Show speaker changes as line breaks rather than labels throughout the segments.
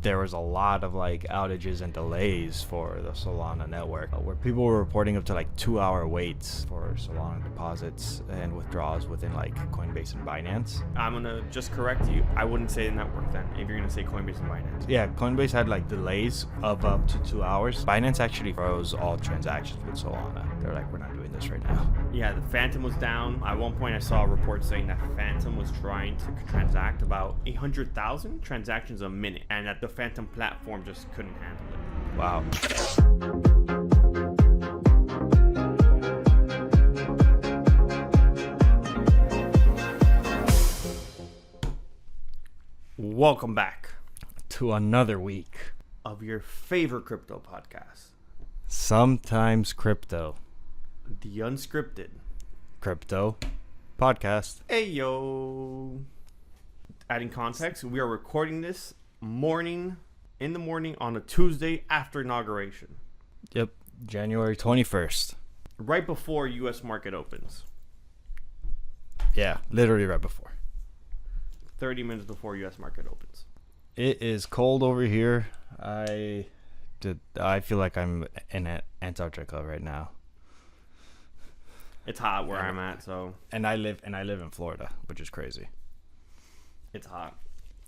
there was a lot of like outages and delays for the Solana network, where people were reporting up to like 2-hour waits for Solana deposits and withdrawals within like Coinbase and Binance.
I'm gonna just correct you. I wouldn't say the network then, if you're gonna say Coinbase and Binance.
Yeah, Coinbase had like delays of up to 2 hours. Binance actually froze all transactions with Solana. They're like, we're not doing this right now.
Yeah, the Phantom was down. At one point I saw a report saying that Phantom was trying to transact about 800,000 transactions a minute, and that the Phantom platform just couldn't handle it.
Wow.
Welcome back
To another week.
of your favorite crypto podcast,
Sometimes Crypto.
The Unscripted.
Crypto podcast.
Hey yo. Adding context, we are recording this in the morning on a Tuesday after inauguration,
Yep. January 21st.
right before US market opens.
Yeah, literally right before.
30 minutes before US market opens.
It is cold over here. I feel like I'm in Antarctica right now.
It's hot where I'm at, so
And I live in Florida, which is crazy.
it's hot.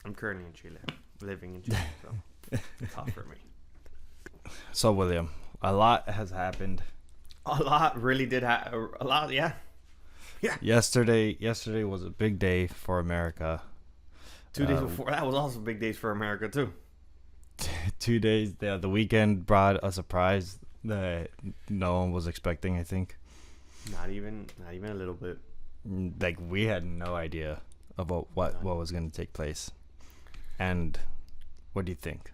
I'm currently in Chile, living in Chile, so it's hot for me.
So William, a lot has happened.
A lot really did happen. A lot, yeah. Yeah.
Yesterday was a big day for America.
2 days before, that was also big days for America, too.
2 days. The weekend brought a surprise that no one was expecting, I think.
Not even a little bit.
Like, we had no idea about what was going to take place. And what do you think?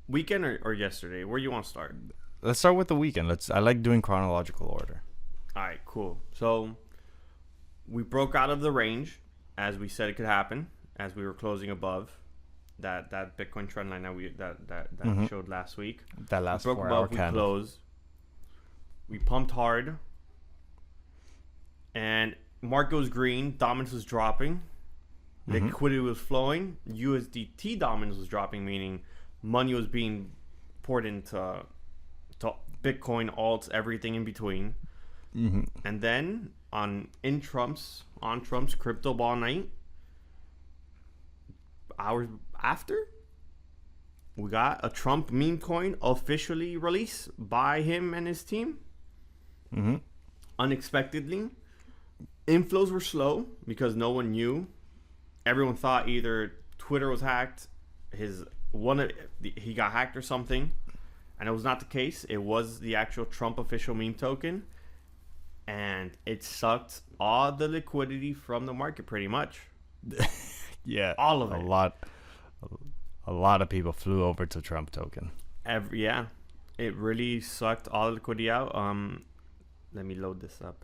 Weekend or yesterday? Where do you want to start?
Let's start with the weekend. I like doing chronological order.
All right, cool. So we broke out of the range, as we said it could happen, as we were closing above that Bitcoin trend line that we showed last week.
That last
We broke
4 hour
above, we
candle.
closed. We pumped hard, and market was green. Dominance was dropping. Liquidity was flowing. USDT dominance was dropping, meaning money was being poured into Bitcoin, alts, everything in between. And then on Trump's crypto ball night, hours after, we got a Trump meme coin officially released by him and his team. Unexpectedly, inflows were slow because no one knew. Everyone thought either Twitter was hacked, he got hacked or something, and it was not the case. It was the actual Trump official meme token, and it sucked all the liquidity from the market pretty much.
Yeah,
all of it.
A lot of people flew over to Trump token.
It really sucked all the liquidity out. Let me load this up.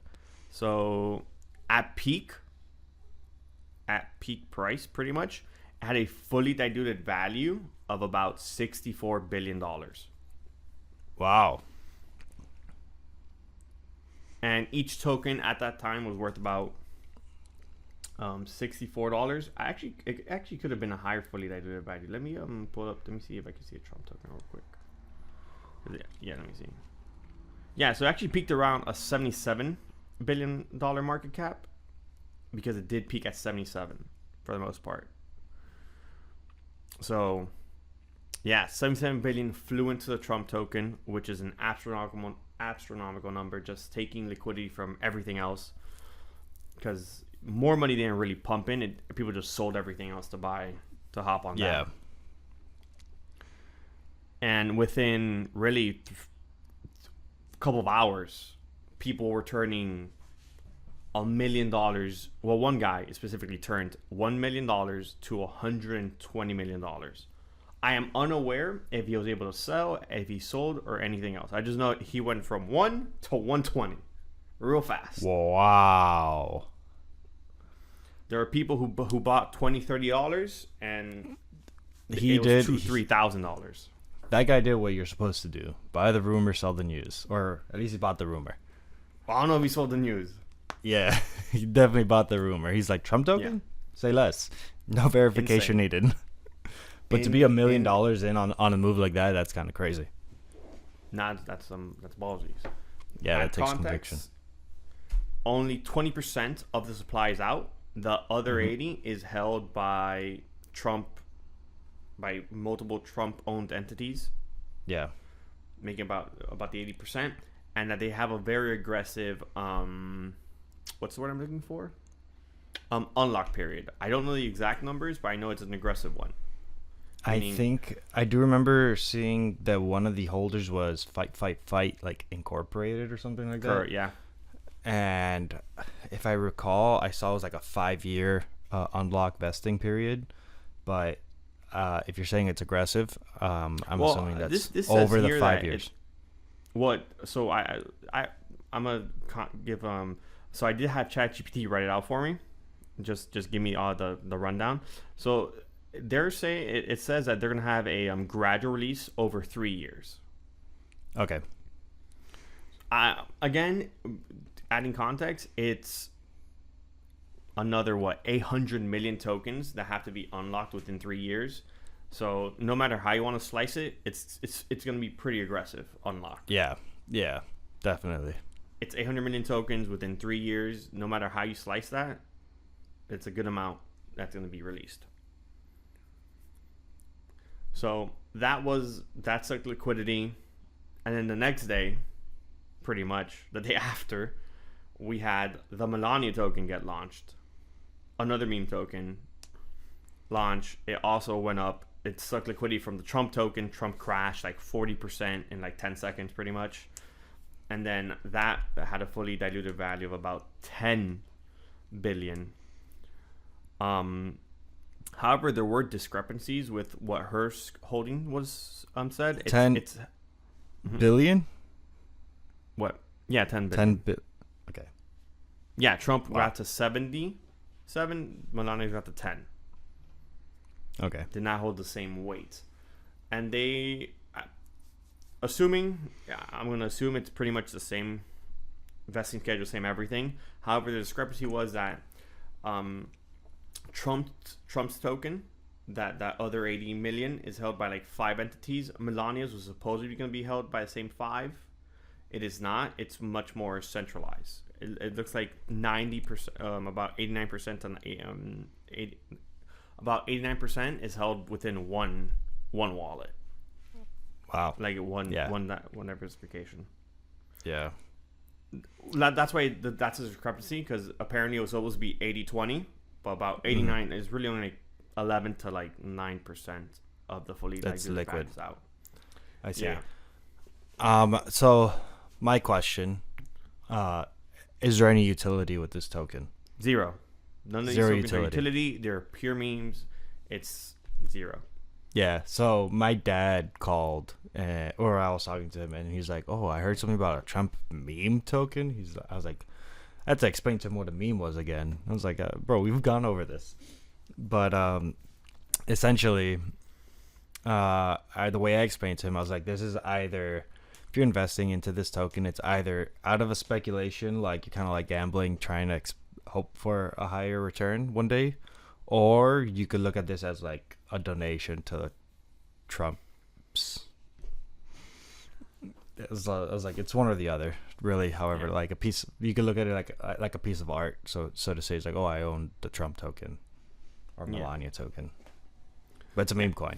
So at peak price, pretty much, it had a fully diluted value of about $64 billion.
Wow.
And each token at that time was worth about $64. It actually could have been a higher fully diluted value. Let me pull up. Let me see if I can see a Trump token real quick. Yeah, let me see. Yeah, so it actually peaked around a $77 billion market cap, because it did peak at 77 for the most part. So, yeah, 77 billion flew into the Trump token, which is an astronomical number, just taking liquidity from everything else, because more money didn't really pump in. People just sold everything else to hop on that.
Yeah.
And within really a couple of hours, people were turning $1 million. Well, one guy specifically turned $1 million to $120 million. I am unaware if he was able to sell, if he sold, or anything else. I just know he went from 1 to 120 real fast.
Wow.
There are people who bought $20, $30, and
He
it was
did
$2,000-$3,000.
That guy did what you're supposed to do: buy the rumor, sell the news, or at least he bought the rumor.
I don't know if he sold the news.
Yeah, he definitely bought the rumor. He's like, Trump token?
Yeah.
Say less. No verification needed. But to be $1 million in on a move like that, that's kind of crazy.
Nah, that's ballsy.
Yeah, that takes
context,
conviction.
Only 20% of the supply is out. The other
Mm-hmm.
80 is held by multiple Trump-owned entities,
Yeah.
making about the 80%, and that they have a very aggressive what's the word I'm looking for? Unlock period. I don't know the exact numbers, but I know it's an aggressive one.
I think I do remember seeing that one of the holders was Fight like Incorporated or something like that.
Correct, yeah.
And if I recall, I saw it was like a 5-year unlock vesting period. But if you're saying it's aggressive, I'm assuming that's
this
over
says
the
here
5 years.
What? So I'm gonna give So I did have ChatGPT write it out for me. Just give me all the rundown. So they're saying it says that they're gonna have a gradual release over 3 years.
Okay.
Again, adding context, it's another 800 million tokens that have to be unlocked within 3 years. So no matter how you want to slice it, it's going to be pretty aggressive unlock.
Yeah, definitely.
It's 800 million tokens within 3 years. No matter how you slice that, it's a good amount that's going to be released. So that's like liquidity. And then the next day, pretty much the day after, we had the Melania token get launched. Another meme token launch. It also went up. It sucked liquidity from the Trump token. Trump crashed like 40% in like 10 seconds pretty much. And then that had a fully diluted value of about 10 billion. However, there were discrepancies with what her holding was said. It's
billion?
What? Yeah, 10 billion.
Okay.
Yeah, Trump got to 77. Melania got to 10.
Okay.
Did not hold the same weight. And they, I'm going to assume it's pretty much the same vesting schedule, same everything. However, the discrepancy was that Trump's token, that other 80 million, is held by like 5 entities. Melania's was supposedly going to be held by the same 5. It is not. It's much more centralized. It looks like 90%, about 89% about 89% is held within one wallet.
Wow.
Like one diversification.
Yeah.
That's why that's a discrepancy, because apparently it was supposed to be 80-20, but about 89 is really only like 11 to like 9% of the fully
that's liquid
out.
I see.
Yeah.
So my question, is there any utility with this token?
Zero. None of these
Zero
tokens are utility. They're pure memes. It's zero.
Yeah. So my dad called, or I was talking to him, and he's like, "Oh, I heard something about a Trump meme token." I was like, I had to explain to him what a meme was again. I was like, "Bro, we've gone over this," but essentially, the way I explained to him, I was like, "This is either." If you're investing into this token, it's either out of a speculation, like you're kind of like gambling, trying to hope for a higher return one day, or you could look at this as like a donation to Trump's. I was like, it's one or the other, really. However, like a piece, you could look at it like a piece of art. So to say, it's like, oh, I own the Trump token or Melania token, but it's a meme coin,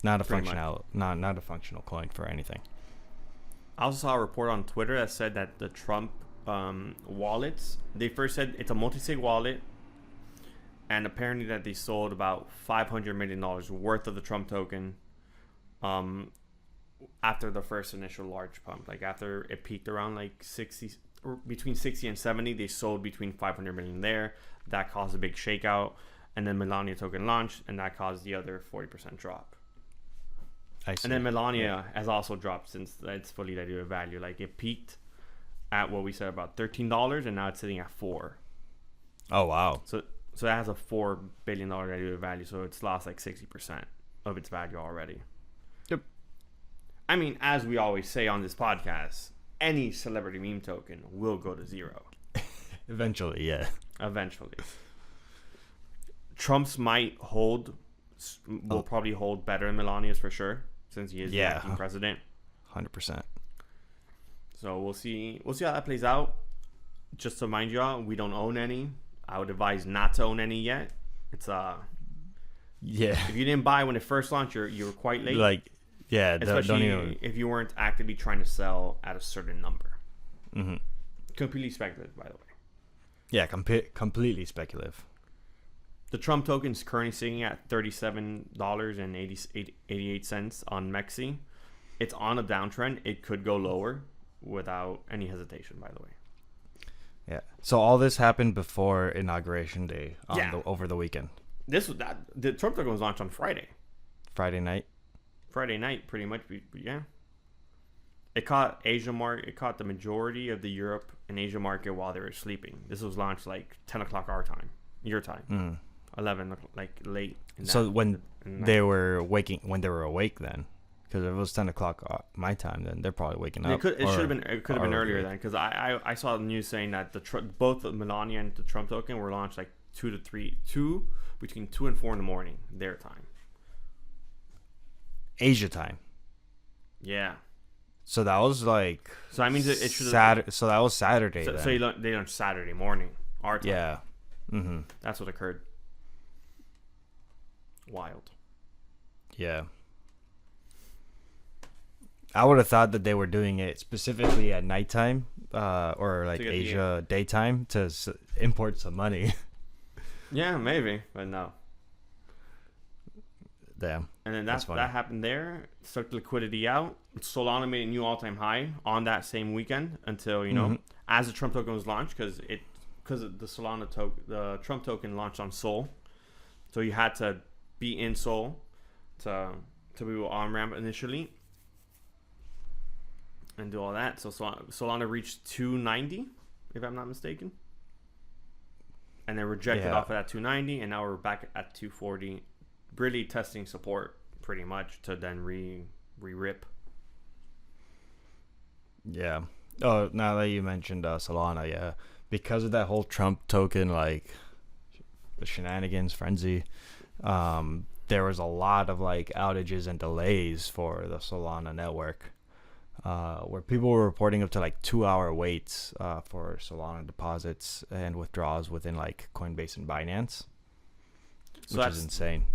not a functional coin for anything.
I also saw a report on Twitter that said that the Trump wallets, they first said it's a multi-sig wallet, and apparently that they sold about $500 million worth of the Trump token after the first initial large pump. Like after it peaked around like 60, or between 60 and 70, they sold between 500 million there. That caused a big shakeout, and then Melania token launched, and that caused the other 40% drop. I see. And then Melania has also dropped since it's fully diluted value. Like it peaked at what we said about $13, and now it's sitting at $4.
Oh wow!
So that has a $4 billion diluted value. So it's lost like 60% of its value already.
Yep.
I mean, as we always say on this podcast, any celebrity meme token will go to zero.
Eventually, yeah.
Eventually. Trump's might hold will probably hold better than Melania's for sure, since he is the acting president.
100%.
So we'll see how that plays out. Just to remind y'all, we don't own any. I would advise not to own any yet. It's if you didn't buy when it first launched, you were quite late.
Like, yeah,
especially
don't even...
if you weren't actively trying to sell at a certain number.
Mm-hmm.
Completely speculative, by the way.
Yeah, completely speculative.
The Trump token is currently sitting at $37.88 on Mexi. It's on a downtrend. It could go lower without any hesitation, by the way.
Yeah. So all this happened before Inauguration Day over the weekend.
The Trump token was launched on Friday.
Friday night,
pretty much. Yeah. It caught the majority of the Europe and Asia market while they were sleeping. This was launched like 10 o'clock our time, your time, 11 like late.
So when they were awake then, because if it was 10 o'clock my time, then they're probably waking up.
It could have been earlier then, because I saw the news saying that both the Melania and the Trump token were launched like between 2 and 4 in the morning their time,
Asia time.
Yeah.
So that was like.
So that means it should.
So that was Saturday.
So they launched Saturday morning our time.
Yeah. Mm-hmm.
That's what occurred. Wild.
Yeah. I would have thought that they were doing it specifically at nighttime, or like Asia daytime to import some money.
Yeah, maybe, but no.
Damn.
And then that happened there. Sucked liquidity out. Solana made a new all-time high on that same weekend until as the Trump token was launched, because the Trump token launched on Sol, so you had to be in Sol to be on ramp initially and do all that. So Solana reached 290, if I'm not mistaken, and then rejected off of that 290, and now we're back at 240. Really testing support pretty much to then re-rip. Yeah.
Oh, now that you mentioned Solana, yeah, because of that whole Trump token, like the shenanigans frenzy, there was a lot of like outages and delays for the Solana network, where people were reporting up to like 2-hour waits for Solana deposits and withdrawals within like Coinbase and Binance, which is insane.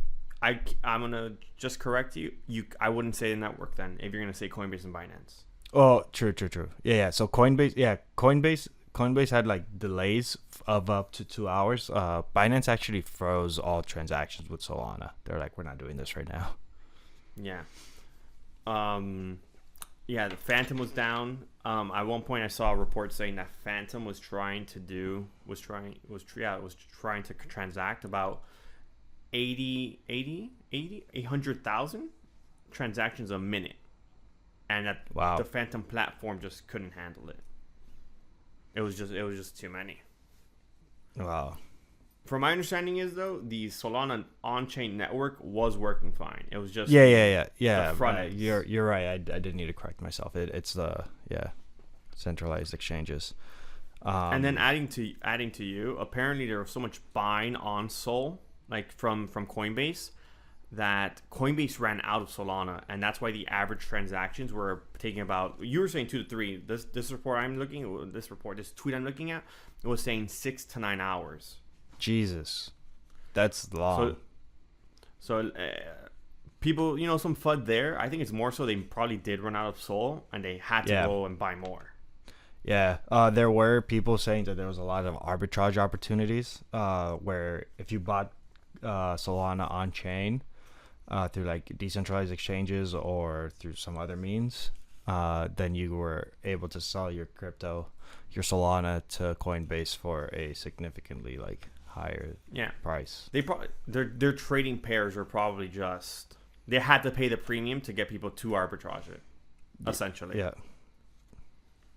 I'm gonna just correct you. I wouldn't say the network then if you're gonna say Coinbase and Binance.
Oh, true. Yeah. So Coinbase had like delays of up to 2 hours. Binance actually froze all transactions with Solana. They're like, we're not doing this right now.
Yeah. Yeah. The Phantom was down. At one point, I saw a report saying that Phantom was trying to transact about 800,000 transactions a minute, and that the Phantom platform just couldn't handle it. It was just too many.
Wow.
From my understanding is though, the Solana on-chain network was working fine. It was just
the
front end.
You're right. I did need to correct myself. It's the centralized exchanges.
And then adding to you, apparently there was so much buying on Sol, like from Coinbase, that Coinbase ran out of Solana, and that's why the average transactions were taking about, you were saying 2 to 3. This tweet I'm looking at, it was saying 6 to 9 hours.
Jesus, that's long.
So people, some FUD there. I think it's more so they probably did run out of Sol, and they had to go and buy more.
Yeah, there were people saying that there was a lot of arbitrage opportunities, where if you bought Solana on chain through like decentralized exchanges or through some other means, then you were able to sell your Solana to Coinbase for a significantly like higher price.
Their trading pairs were probably just, they had to pay the premium to get people to arbitrage it, essentially.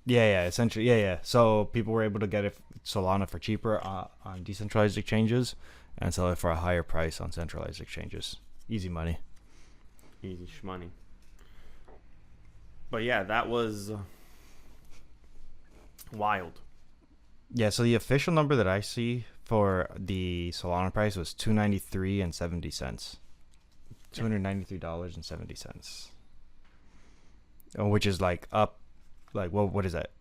Essentially. So people were able to get Solana for cheaper on decentralized exchanges and sell it for a higher price on centralized exchanges. Easy money.
Easy shmoney. But yeah, that was wild.
Yeah, so the official number that I see for the Solana price was $293.70. $293.70. Which is like up, like what is that?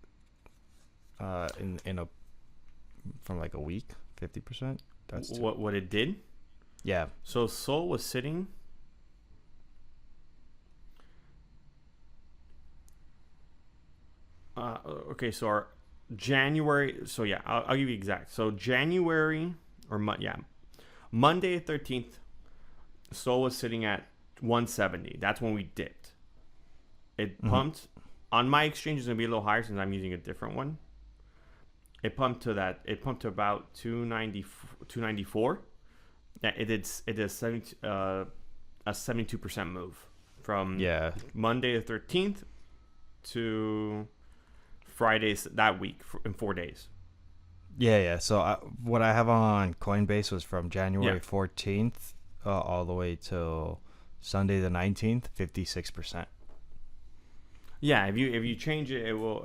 In a from like a week, 50%. That's
what it did.
Yeah.
So Sol was sitting. Okay, so our January. So yeah, I'll give you exact. So January Monday the 13th, Sol was sitting at 170. That's when we dipped. It pumped. On my exchange, it's gonna be a little higher since I'm using a different one. It pumped to that. It pumped to about 294. Yeah, it did a 72% move from Monday the 13th to Fridays that week in 4 days.
Yeah. So what I have on Coinbase was from January 14th all the way till Sunday the 19th, 56%.
Yeah, if you change it, it will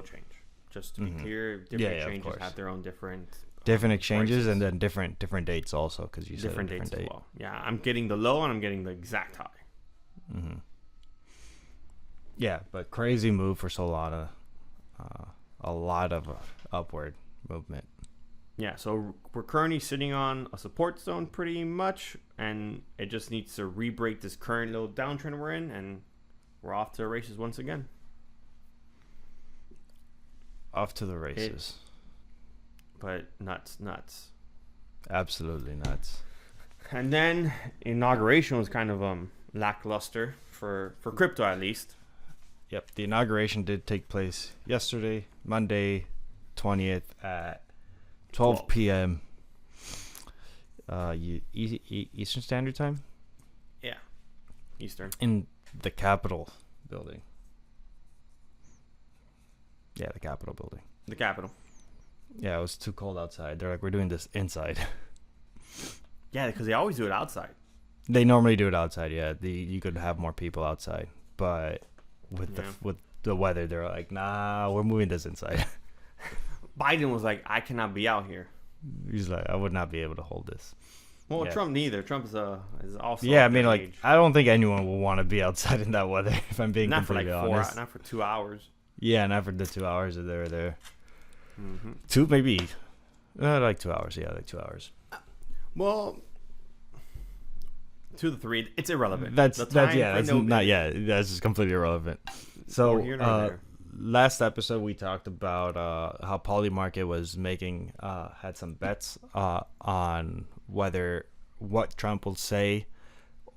change. Just to be clear, different exchanges have their own different
exchanges
prices.
And then different dates also, because you said
different
a different
dates
date.
as well. Yeah, I'm getting the low and I'm getting the exact high.
Mm-hmm. Yeah, but crazy move for Solana. A lot of upward movement.
Yeah, so we're currently sitting on a support zone pretty much, and it just needs to re-break this current little downtrend we're in, and we're off to the races once again.
Off to the races.
But nuts.
Absolutely nuts.
And then Inauguration was kind of lackluster for crypto at least.
Yep, the inauguration did take place yesterday, Monday, 20th at 12 p.m. Eastern Standard Time?
Yeah, Eastern.
In the Capitol building. Yeah, the Capitol building.
The Capitol.
Yeah, it was too cold outside. They're like, we're doing this inside.
Yeah, because they always do it outside.
They normally do it outside, yeah. You could have more people outside. But with the weather, they're like, nah, we're moving this inside.
Biden was like, I cannot be out here.
He's like, I would not be able to hold this.
Well, Trump neither. Trump is also.
Yeah, I mean, like, age. I don't think anyone will want to be outside in that weather. If I'm being
not
completely
for like
honest.
not for 2 hours.
Yeah, not for the 2 hours that they were there.
Mm-hmm.
Two, maybe. Like 2 hours. Yeah, like 2 hours.
Well, 2 to 3. It's irrelevant.
That's just completely irrelevant. So, last episode we talked about how PolyMarket was making had some bets on what Trump will say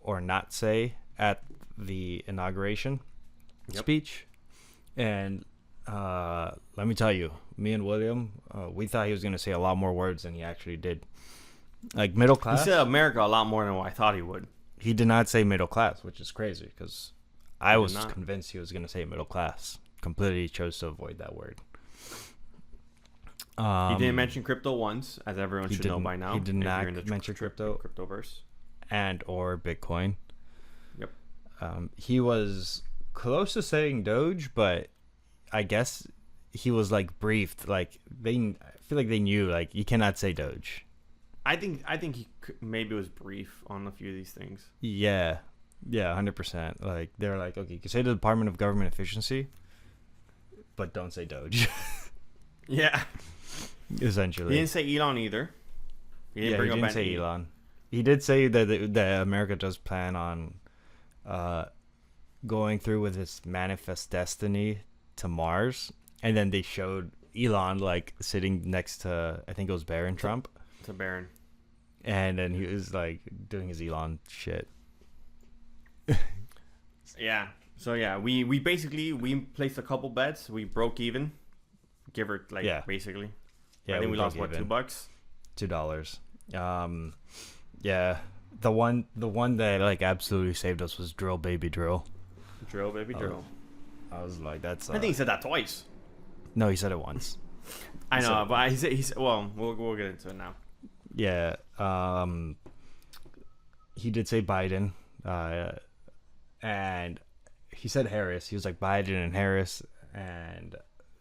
or not say at the inauguration speech. And let me tell you, me and William, we thought he was going to say a lot more words than he actually did. Like middle class.
He said America a lot more than what I thought he would.
He did not say middle class, which is crazy because I was convinced he was going to say middle class. Completely chose to avoid that word.
He didn't mention crypto once, as everyone should know by now.
He did not mention
cryptoverse
and or Bitcoin.
Yep.
He was close to saying Doge, but I guess he was like briefed. Like I feel like they knew like you cannot say Doge.
I think he maybe was brief on a few of these things.
Yeah, 100%. Like they're like, okay, you can say the Department of Government Efficiency, but don't say Doge.
Yeah.
Essentially.
He didn't say Elon either.
He didn't say Elon. He did say that America does plan on going through with his manifest destiny to Mars, and then they showed Elon like sitting next to, I think it was Barron Trump.
To Barron.
And then he was like doing his Elon shit.
Yeah. So yeah, we basically placed a couple bets. We broke even, give or basically. Yeah, I think we lost what, $2?
$2. Yeah. The one that like absolutely saved us was Drill Baby Drill.
Drill Baby Drill.
I was like, that's.
I think he said that twice.
No, he said it once.
I know, but he said. Well, we'll get into it now.
Yeah. He did say Biden, and he said Harris. He was like Biden and Harris, and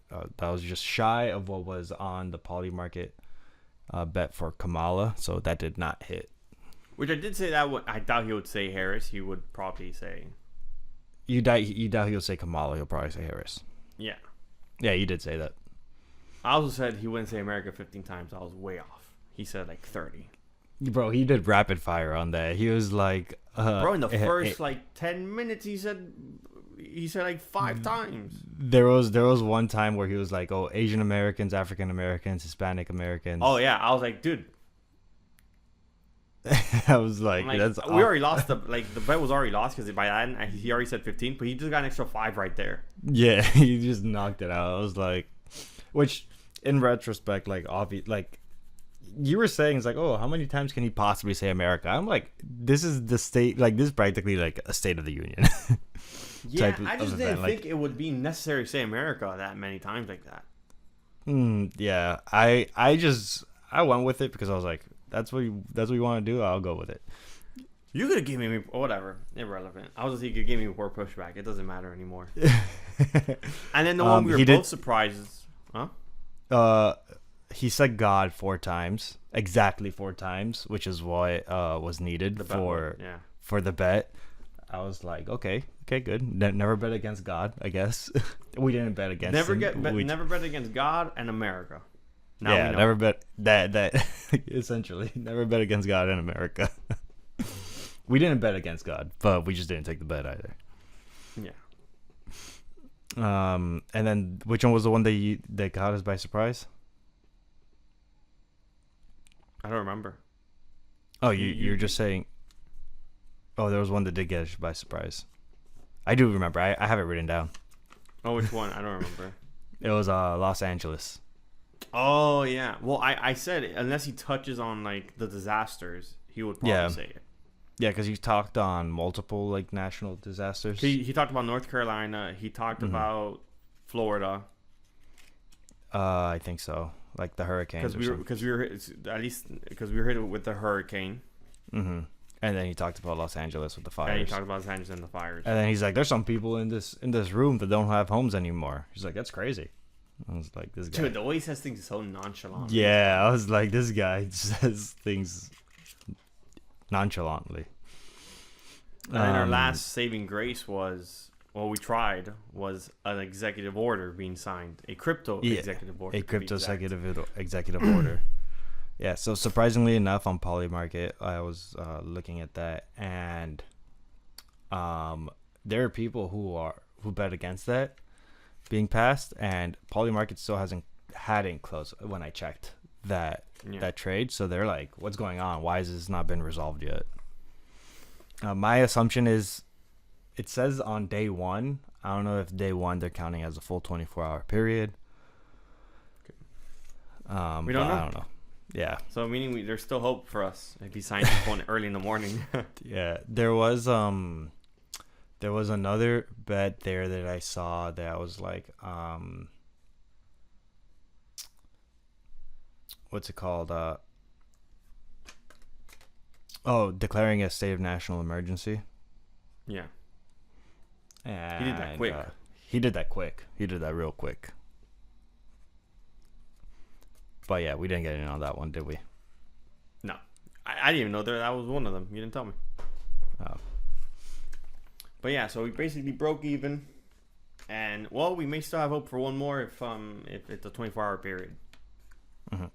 that was just shy of what was on the PolyMarket bet for Kamala, so that did not hit.
Which I did say that. I doubt he would say Harris. He would probably say.
You doubt he'll say Kamala. He'll probably say Harris.
Yeah.
Yeah, you did say that.
I also said he wouldn't say America 15 times. I was way off. He said like 30.
Bro, he did rapid fire on that. He was like,
bro, in the first like 10 minutes, he said like 5 times.
There was one time where he was like, "Oh, Asian Americans, African Americans, Hispanic Americans."
Oh yeah, I was like, dude.
I was like, that's
we already lost the bet was already lost because by then he already said 15, but he just got an extra 5 right there.
Yeah, he just knocked it out. I was like, which in retrospect, like obvious, like you were saying, it's like, oh, how many times can he possibly say America? I'm like, this is the state, like this is practically like a State of the Union.
Yeah, I just didn't think it would be necessary to say America that many times like that.
Yeah, I went with it because I was like, that's what you want to do. I'll go with it.
You could have given me whatever, irrelevant. I was just he could give me more pushback. It doesn't matter anymore. And then the one we were both surprised, huh?
He said God 4 times, exactly 4 times, which is what was needed for the bet. I was like, okay, good. Never bet against God, I guess. We didn't bet against
never bet against God and America. Now
yeah, never bet that essentially never bet against God in America. We didn't bet against God, but we just didn't take the bet either.
Yeah.
And then which one was the one that caught us by surprise?
I don't remember.
Oh, you're just saying. Oh, there was one that did get us by surprise. I do remember. I have it written down.
Oh, which one? I don't remember.
It was Los Angeles.
Oh yeah. Well, I said unless he touches on like the disasters, he would probably say it.
Yeah, because he talked on multiple like national disasters.
He talked about North Carolina. He talked about Florida.
I think so. Like the hurricanes.
Because we were hit with the hurricane.
Mm-hmm. And then he talked about Los Angeles with the fires.
And he talked about Los Angeles and the fires.
And then he's like, "There's some people in this room that don't have homes anymore." He's like, "That's crazy." I was like, "This guy."
Dude, the way he says things is so nonchalant.
Yeah, I was like, "This guy says things nonchalantly."
And then our last saving grace was an executive order being signed, a crypto executive order.
A crypto executive order. Yeah, so surprisingly enough, on PolyMarket, I was looking at that, and there are people who bet against that being passed, and PolyMarket still hadn't closed when I checked that trade. So they're like, "What's going on? Why has this not been resolved yet?" My assumption is, it says on day 1. I don't know if day 1 they're counting as a full 24-hour period.
We don't know.
I don't know. Yeah.
So meaning there's still hope for us if he signs one early in the morning.
Yeah, there was another bet there that I saw that was like what's it called? Declaring a state of national emergency.
Yeah.
And
he did that quick.
He did that real quick. But yeah, we didn't get in on that one, did we?
No. I didn't even know that was one of them. You didn't tell me.
Oh.
But yeah, so we basically broke even. And, well, we may still have hope for one more if it's a 24-hour period.
Mm-hmm.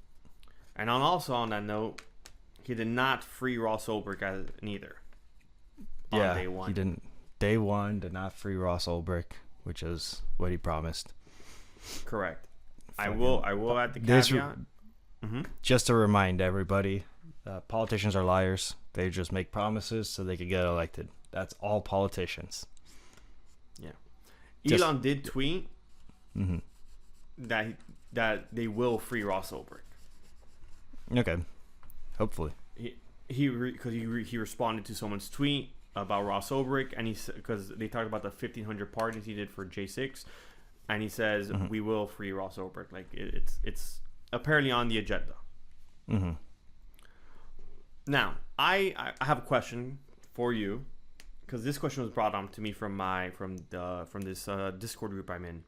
And also on that note, he did not free Ross Ulbricht neither.
Yeah,
on day 1.
He didn't. Day 1 did not free Ross Ulbricht, which is what he promised.
Correct. I will add the caveat.
Just to remind everybody, politicians are liars. They just make promises so they could get elected. That's all politicians.
Yeah. Elon did tweet that they will free Ross Ulbricht.
Okay. Hopefully.
He responded to someone's tweet about Ross Ulbricht, and because they talked about the 1,500 pardons he did for J6. And he says, we will free Ross Ulbricht. Like, it's apparently on the agenda.
Mm-hmm.
Now, I have a question for you, because this question was brought on to me from this Discord group I'm in.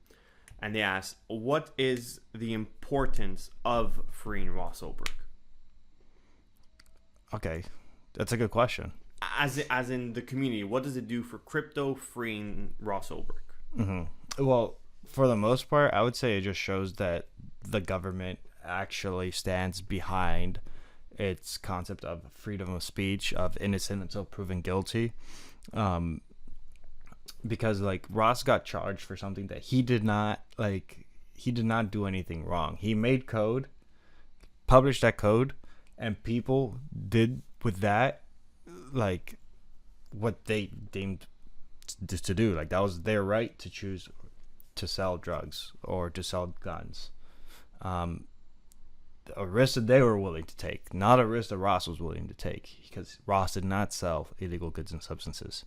And they asked, what is the importance of freeing Ross Ulbricht?
Okay. That's a good question.
As in the community, what does it do for crypto freeing Ross Ulbricht?
Well, for the most part, I would say it just shows that the government actually stands behind its concept of freedom of speech, of innocent until proven guilty. Because like Ross got charged for something that he did not do anything wrong. He made code, published that code, and people did with that like what they deemed to do. Like that was their right to choose to sell drugs or to sell guns. A risk that they were willing to take, not a risk that Ross was willing to take, because Ross did not sell illegal goods and substances.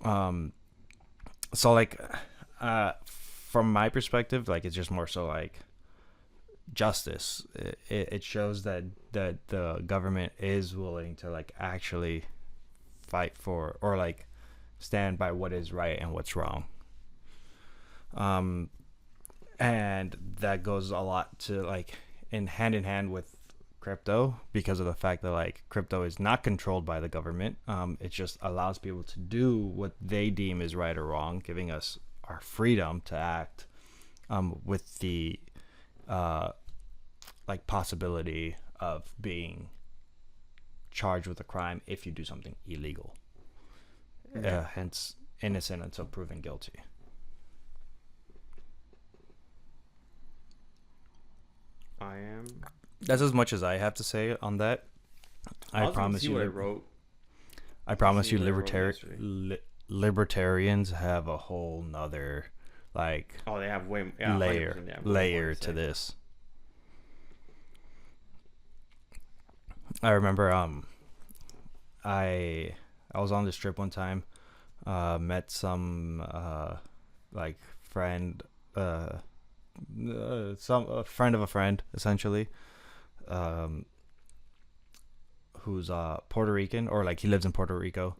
So like from my perspective, like it's just more so like justice. It shows that the government is willing to like actually fight for or like stand by what is right and what's wrong. And that goes a lot to like in hand with crypto, because of the fact that like crypto is not controlled by the government. It just allows people to do what they deem is right or wrong, giving us our freedom to act with the like possibility of being charged with a crime if you do something illegal. Hence innocent until proven guilty. That's as much as I have to say on that. I promise you. I promise you, libertarians have a whole nother like.
Oh, they have way
layer to this. I remember I was on this trip one time, met some like friend, a friend of a friend, essentially, who's Puerto Rican, or like he lives in Puerto Rico,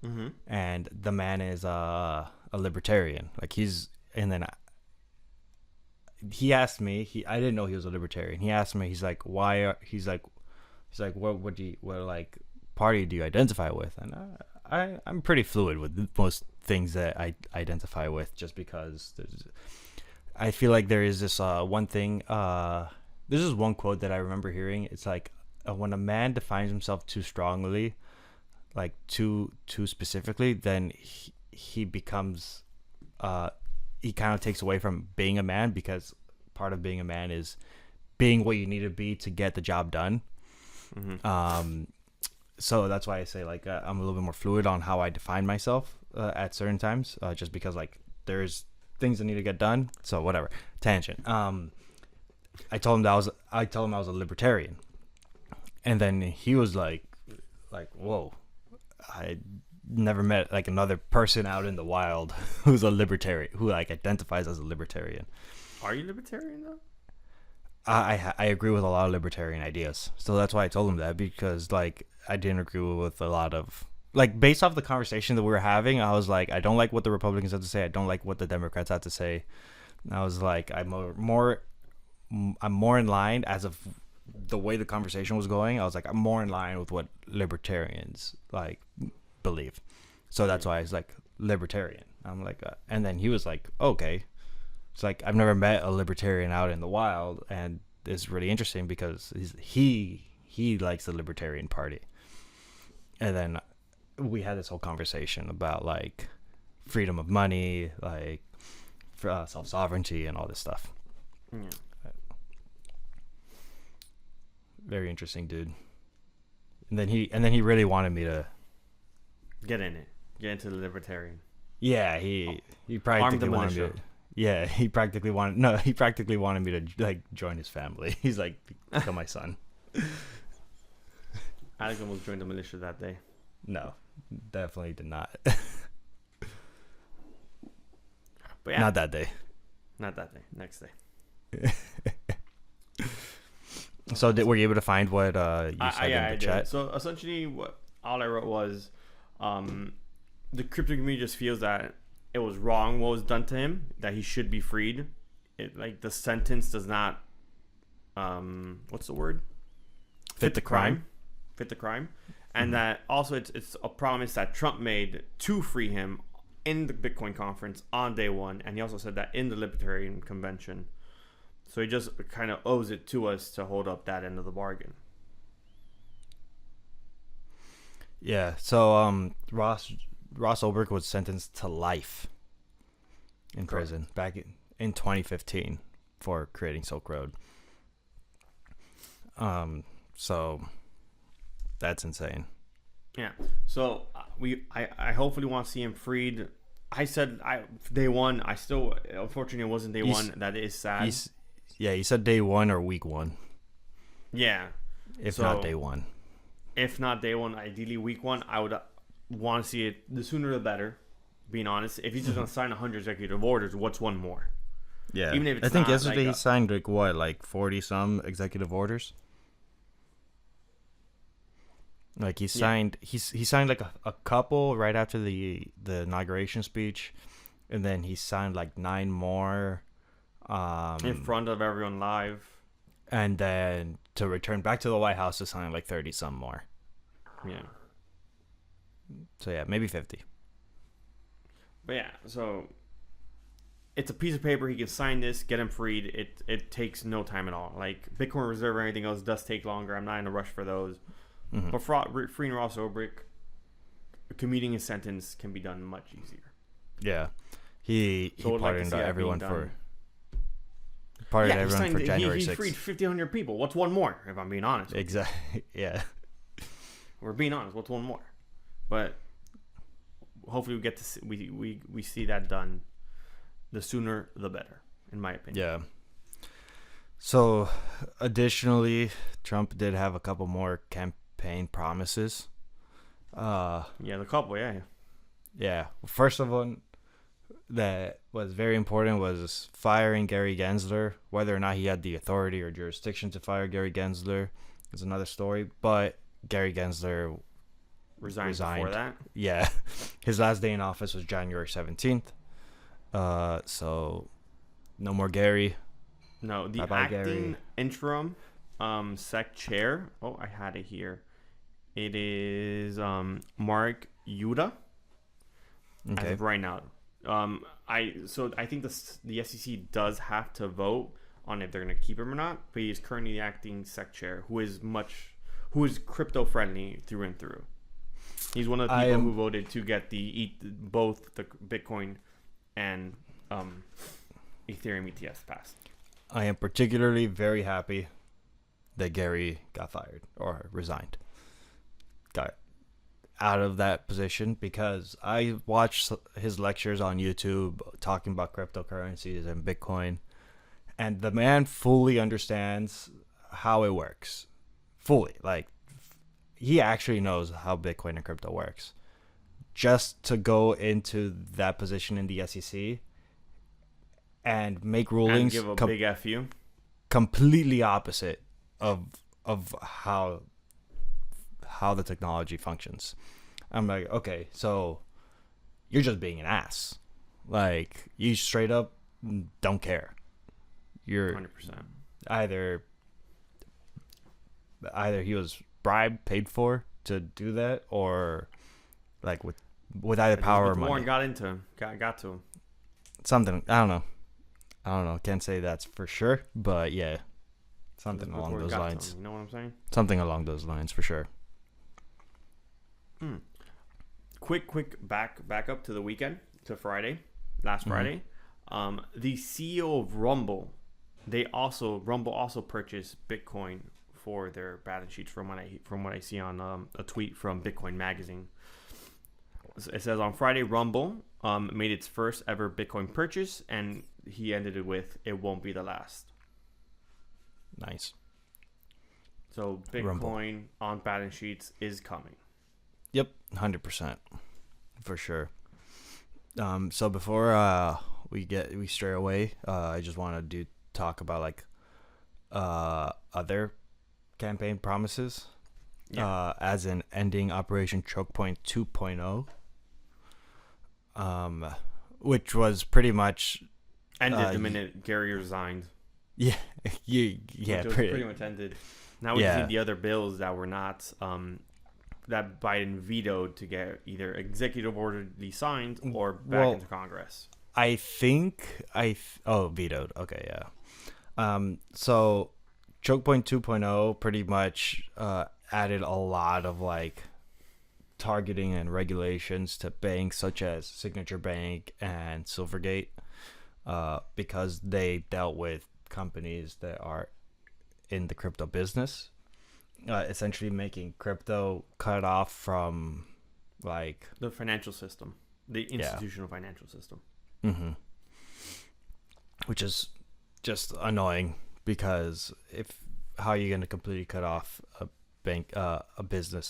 and the man is a libertarian. Like he asked me, I didn't know he was a libertarian. He asked me, he's like, what like party do you identify with? And I'm pretty fluid with most things that I identify with, just because I feel like there is this one thing. This is one quote that I remember hearing. It's like when a man defines himself too strongly, like too specifically, then he becomes he kind of takes away from being a man, because part of being a man is being what you need to be to get the job done. So that's why I say like I'm a little bit more fluid on how I define myself at certain times, just because like there's things that need to get done. So whatever, tangent. I told him I was a libertarian, and then he was like, whoa, I never met like another person out in the wild who's a libertarian, who like identifies as a libertarian.
Are you libertarian though?
I agree with a lot of libertarian ideas, so that's why I told him that, because like I didn't agree with a lot of, like, based off the conversation that we were having, I was like, I don't like what the Republicans have to say, I don't like what the Democrats have to say. And I was like, I'm more in line, as of the way the conversation was going. I was like, I'm more in line with what libertarians like believe, so that's why I was like libertarian. I'm like, and then he was like, okay. It's like, I've never met a libertarian out in the wild, and it's really interesting because he likes the Libertarian Party. And then we had this whole conversation about like freedom of money, like self-sovereignty, and all this stuff. Very interesting, dude. And then he really wanted me to
get into the libertarian.
Yeah, he practically wanted me to. Yeah, he practically wanted me to like join his family. He's like, become my son.
Alex almost joined the militia that day.
No, definitely did not.
But yeah,
not that day.
Next day.
So were you able to find what you said in the chat?
Did. So essentially, all I wrote was, the crypto community just feels that it was wrong what was done to him, that he should be freed. Like the sentence does not, what's the word?
Fit the crime.
Fit the crime. And that also it's a promise that Trump made to free him in the Bitcoin conference on day one, and he also said that in the Libertarian Convention. So he just kind of owes it to us to hold up that end of the bargain.
Yeah. So Ross Ulbricht was sentenced to life in prison back in 2015 for creating Silk Road. So that's insane.
Yeah. So I hopefully want to see him freed. I said day one. I still, unfortunately, it wasn't day one. That is sad.
He said day one or week one.
Yeah.
If not day one.
If not day one, ideally week one. I would want to see it the sooner the better. Being honest, if he's just gonna sign 100 executive orders, what's one more?
Yeah.
Even if it's
I think
not,
yesterday he signed like 40 some executive orders. Like he signed he signed like a couple right after the inauguration speech, and then he signed like 9 more
in front of everyone live,
and then to return back to the White House to sign like 30 some more.
Yeah.
So yeah, maybe 50.
But yeah, so it's a piece of paper. He can sign this, get him freed. It takes no time at all. Like Bitcoin Reserve or anything else does take longer. I'm not in a rush for those. Mm-hmm. But freeing Ross Ulbricht, commuting his sentence can be done much easier.
Yeah, he pardoned everyone for January 6th.
He freed 1,500 people. What's one more? If I'm being honest.
Exactly. Yeah.
We're being honest. What's one more? But hopefully we get to see, we see that done. The sooner the better, in my opinion.
Yeah. So, additionally, Trump did have a couple more campaign promises.
The couple, yeah.
Yeah. First of all, that was very important was firing Gary Gensler. Whether or not he had the authority or jurisdiction to fire Gary Gensler is another story. But Gary Gensler resigned
before that.
Yeah. His last day in office was January 17th. So no more Gary.
No, the
Bye-bye,
acting
Gary.
interim sec chair. Oh, I had it here. It is Mark Yuda.
Okay.
As of right now. I think the SEC does have to vote on if they're going to keep him or not. But he's currently the acting sec chair, who is crypto friendly through and through. He's one of the people who voted to get both the Bitcoin and Ethereum ETFs passed.
I am particularly very happy that Gary got fired or resigned. Got out of that position because I watched his lectures on YouTube talking about cryptocurrencies and Bitcoin, and the man fully understands how it works. Fully. Like, he actually knows how Bitcoin and crypto works. Just to go into that position in the SEC and make rulings
and give a big FU,
completely opposite of how the technology functions. I'm like, okay, so you're just being an ass. Like, you straight up don't care. You're
100%.
Either he was bribed, paid for to do that, or like with either power or money.
Warren got into him. Got to him.
Something. I don't know. Can't say that's for sure, but yeah, something along those lines.
You know what I'm saying?
Something along those lines for sure.
Quick back up to the weekend, to Friday, last Friday. The CEO of Rumble, Rumble also purchased Bitcoin for their balance sheets from what I see on a tweet from Bitcoin Magazine. It says on Friday, Rumble made its first ever Bitcoin purchase, and he ended it with, "It won't be the last."
Nice.
So Bitcoin
Rumble
on balance sheets is coming.
Yep, 100% for sure. So before we stray away, I just wanted to talk about like other campaign promises. As in ending Operation Choke Point 2.0, which was pretty much
ended the minute Gary resigned.
Yeah,
which was pretty much ended. Now we see the other bills that were not that Biden vetoed to get either executive order signed or back
Well,
into Congress.
I think vetoed. Okay, yeah. So choke point 2.0 pretty much added a lot of like targeting and regulations to banks such as Signature Bank and Silvergate, because they dealt with companies that are in the crypto business, essentially making crypto cut off from like
The financial system, the institutional financial system.
Mm-hmm. Which is just annoying because how are you going to completely cut off a bank, a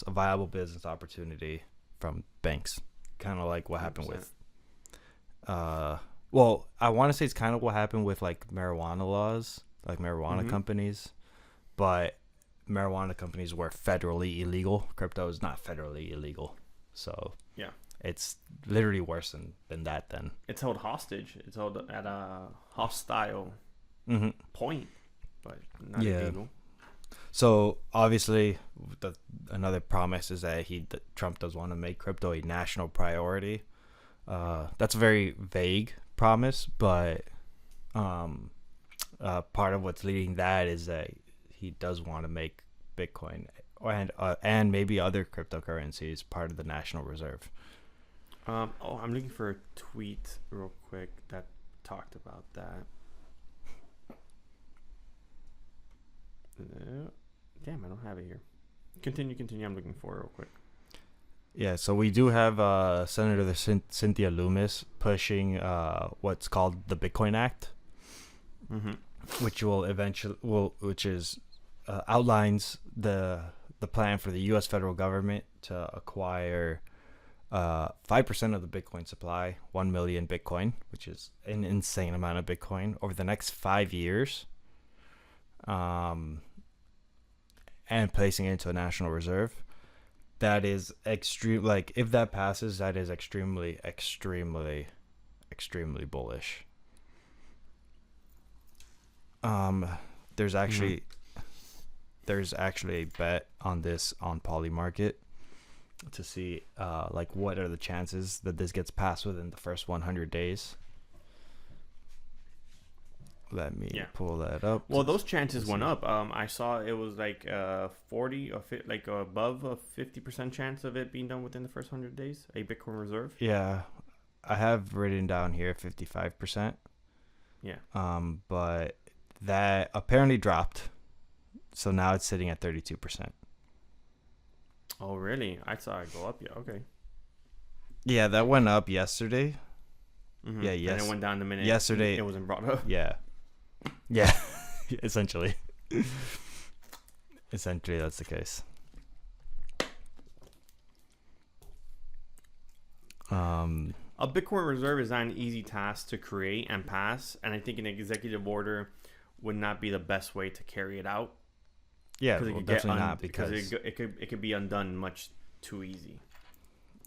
viable business opportunity from banks? Kind of like what happened
100%.
with, well, I want to say it's kind of what happened with like marijuana laws, like marijuana companies, but marijuana companies were federally illegal. Crypto is not federally illegal, so
Yeah.
it's literally worse than that. Then
It's held hostage. It's held at a hostile point, but not illegal.
So obviously, another promise is that Trump does want to make crypto a national priority. That's a very vague promise, but part of what's leading that is that he does want to make Bitcoin and maybe other cryptocurrencies part of the national reserve.
I'm looking for a tweet real quick that talked about that. Damn, I don't have it here. Continue. I'm looking for it real quick.
Yeah, so we do have Senator Cynthia Lummis pushing what's called the Bitcoin Act, which outlines the plan for the U.S. federal government to acquire 5% of the Bitcoin supply, 1 million Bitcoin, which is an insane amount of Bitcoin over the next 5 years, and placing it into a national reserve. That is extreme. Like, if that passes, that is extremely, extremely, extremely bullish. There's actually a bet on this on PolyMarket to see like what are the chances that this gets passed within the first 100 days. Let me pull that up.
Well, those chances went up. I saw it was like 40 or like above a 50% chance of it being done within the first 100 days. A Bitcoin reserve.
Yeah, I have written down here 55%.
Yeah.
But that apparently dropped, so now it's sitting at 32%.
Oh, really? I saw it go up. Yeah. Okay.
Yeah, that went up yesterday. Yeah,
yes. And it went down the minute
yesterday
it wasn't brought up.
Yeah, essentially. Essentially, that's the case.
A Bitcoin reserve is not an easy task to create and pass, and I think an executive order would not be the best way to carry it out.
Yeah, well, definitely not, because
it could be undone much too easy.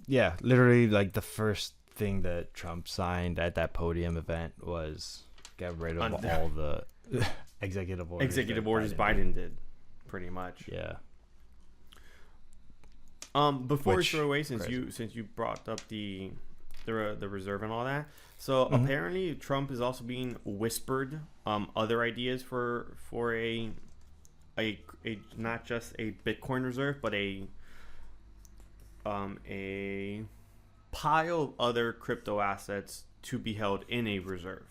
Yeah, literally, like the first thing that Trump signed at that podium event was get rid of all the executive orders.
Executive orders Biden did, pretty much.
Yeah.
Before we throw away, since you brought up the reserve and all that, so apparently Trump is also being whispered other ideas for a not just a Bitcoin reserve, but a pile of other crypto assets to be held in a reserve.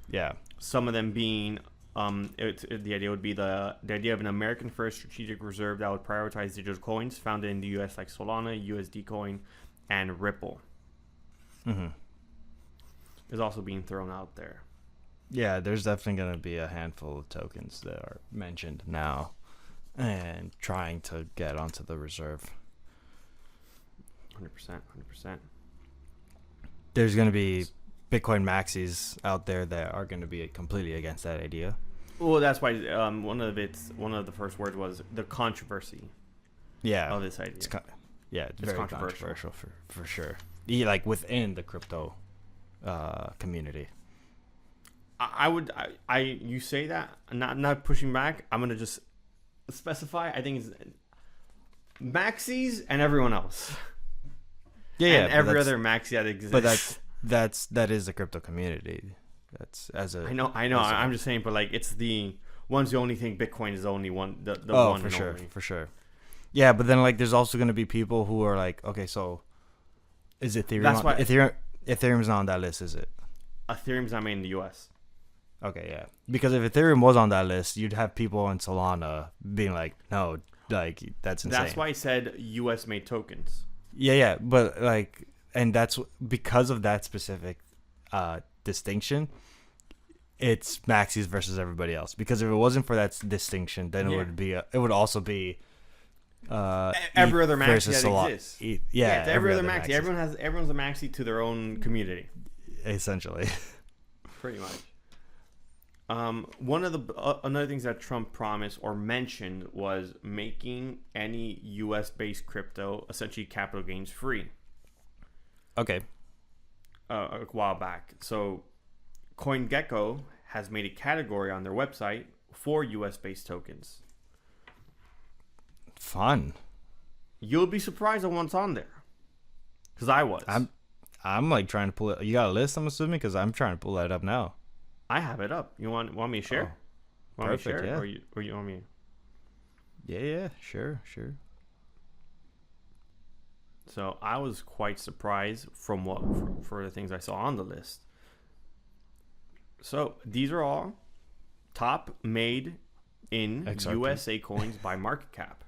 Yeah.
Some of them being the idea would be the idea of an American first strategic reserve that would prioritize digital coins founded in the US, like Solana, USD Coin, and Ripple. Is also being thrown out there.
Yeah, there's definitely going to be a handful of tokens that are mentioned now and trying to get onto the reserve.
100%.
There's going to be Bitcoin maxis out there that are going to be completely against that idea.
Well, that's why one of the first words was the controversy.
Yeah.
Of this idea.
It's very controversial for sure. Like within the crypto community.
You say that, not pushing back. I'm gonna just specify. I think maxis and everyone else.
Yeah,
And every other maxi that exists.
But that is the crypto community. That's as a
I know. I'm just saying, but like, it's the one's the only thing. Bitcoin is the only one. The
oh,
one
for sure,
only.
for sure. Yeah, but then like, there's also gonna be people who are like, okay, so is Ethereum?
That's why
Ethereum's not on that list, is it?
Ethereum's not made in the U.S.
Okay, yeah. Because if Ethereum was on that list, you'd have people in Solana being like, no, like that's insane.
That's why I said U.S. made tokens.
Yeah, but like, and that's because of that specific distinction. It's maxis versus everybody else. Because if it wasn't for that distinction, then it would also be
every other maxi that exists.
Every
other
maxi.
Everyone's a maxi to their own community.
Essentially,
pretty much. One of the another things that Trump promised or mentioned was making any U.S. based crypto essentially capital gains free.
Okay.
A while back, so CoinGecko has made a category on their website for U.S. based tokens.
Fun.
You'll be surprised on what's on there, because I was.
I'm like trying to pull it. You got a list? I'm assuming, because I'm trying to pull that up now.
I have it up. You want me to share? Want
perfect,
me to share,
yeah.
or you want me?
Yeah, sure.
So I was quite surprised from for the things I saw on the list. So these are all top made in
XRP.
USA coins by market cap.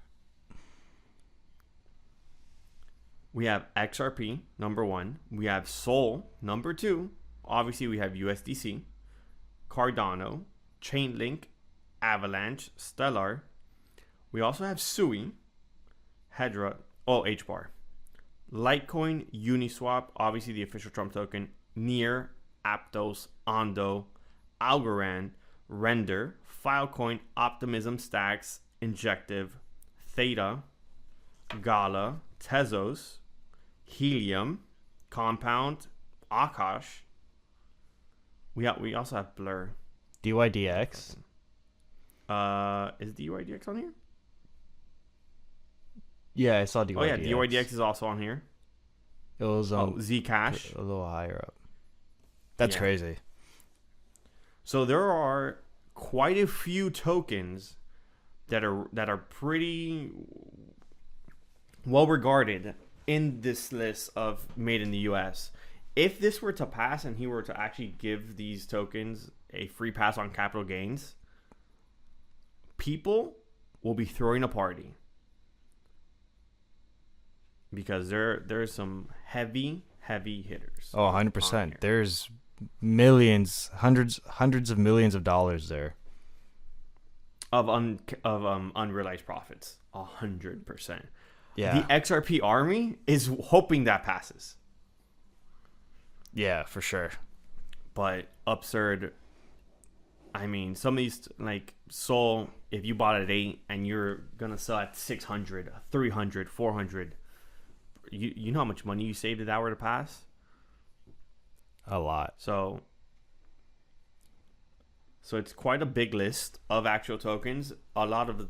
We have XRP, number 1. We have Sol, number 2. Obviously, we have USDC, Cardano, Chainlink, Avalanche, Stellar. We also have Sui, Hedra, HBAR. Litecoin, Uniswap, obviously the official Trump token, Near, Aptos, Ondo, Algorand, Render, Filecoin, Optimism, Stacks, Injective, Theta, Gala, Tezos, Helium, Compound, Akash. We also have Blur.
DYDX.
Is DYDX on here?
Yeah, I saw DYDX.
Oh yeah, DYDX is also on here.
It was
Zcash,
a little higher up. That's crazy.
So there are quite a few tokens that are pretty well regarded in this list of made in the US. If this were to pass and he were to actually give these tokens a free pass on capital gains, people will be throwing a party. Because there's some heavy hitters.
Oh, 100%. There's millions, hundreds of millions of dollars there.
Of unrealized profits. 100%.
Yeah.
The XRP army is hoping that passes.
Yeah, for sure.
But absurd. I mean, some of these, like Sol, if you bought at 8 and you're gonna sell at 600, 300, 400, you know how much money you saved if that were to pass?
A lot.
So it's quite a big list of actual tokens. A lot of the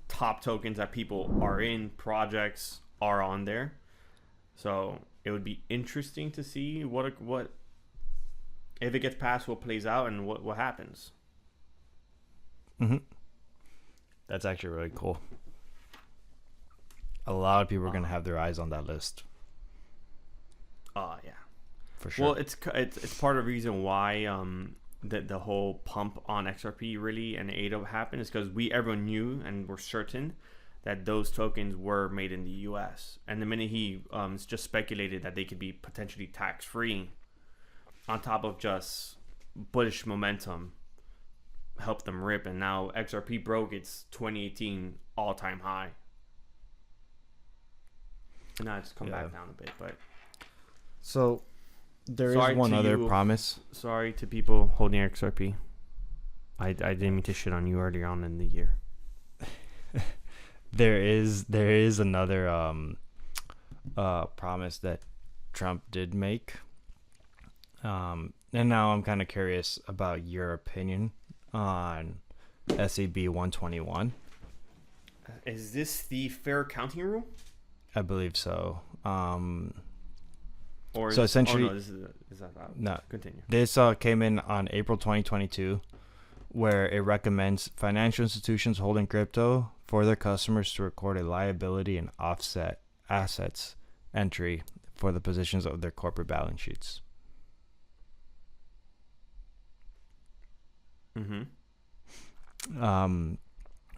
top tokens that people are in, projects are on there. So it would be interesting to see what if it gets passed, what plays out and what happens.
Mm-hmm. That's actually really cool. A lot of people are going to have their eyes on that list.
Yeah.
For sure.
Well, it's part of the reason why the whole pump on XRP really and ADA happened is because everyone knew and were certain that those tokens were made in the U.S. And the minute he just speculated that they could be potentially tax-free on top of just bullish momentum helped them rip. And now XRP broke its 2018 all-time high. Now it's come back down a bit, but
so there is one other promise.
Sorry to people holding XRP. I didn't mean to shit on you earlier on in the year.
There is another promise that Trump did make. And now I'm kind of curious about your opinion on SAB 121.
Is this the fair accounting rule?
I believe so.
Or
So essentially,
oh no, this is that.
no,
Continue.
this came in on April 2022, where it recommends financial institutions holding crypto for their customers to record a liability and offset assets entry for the positions of their corporate balance sheets.
Mm-hmm.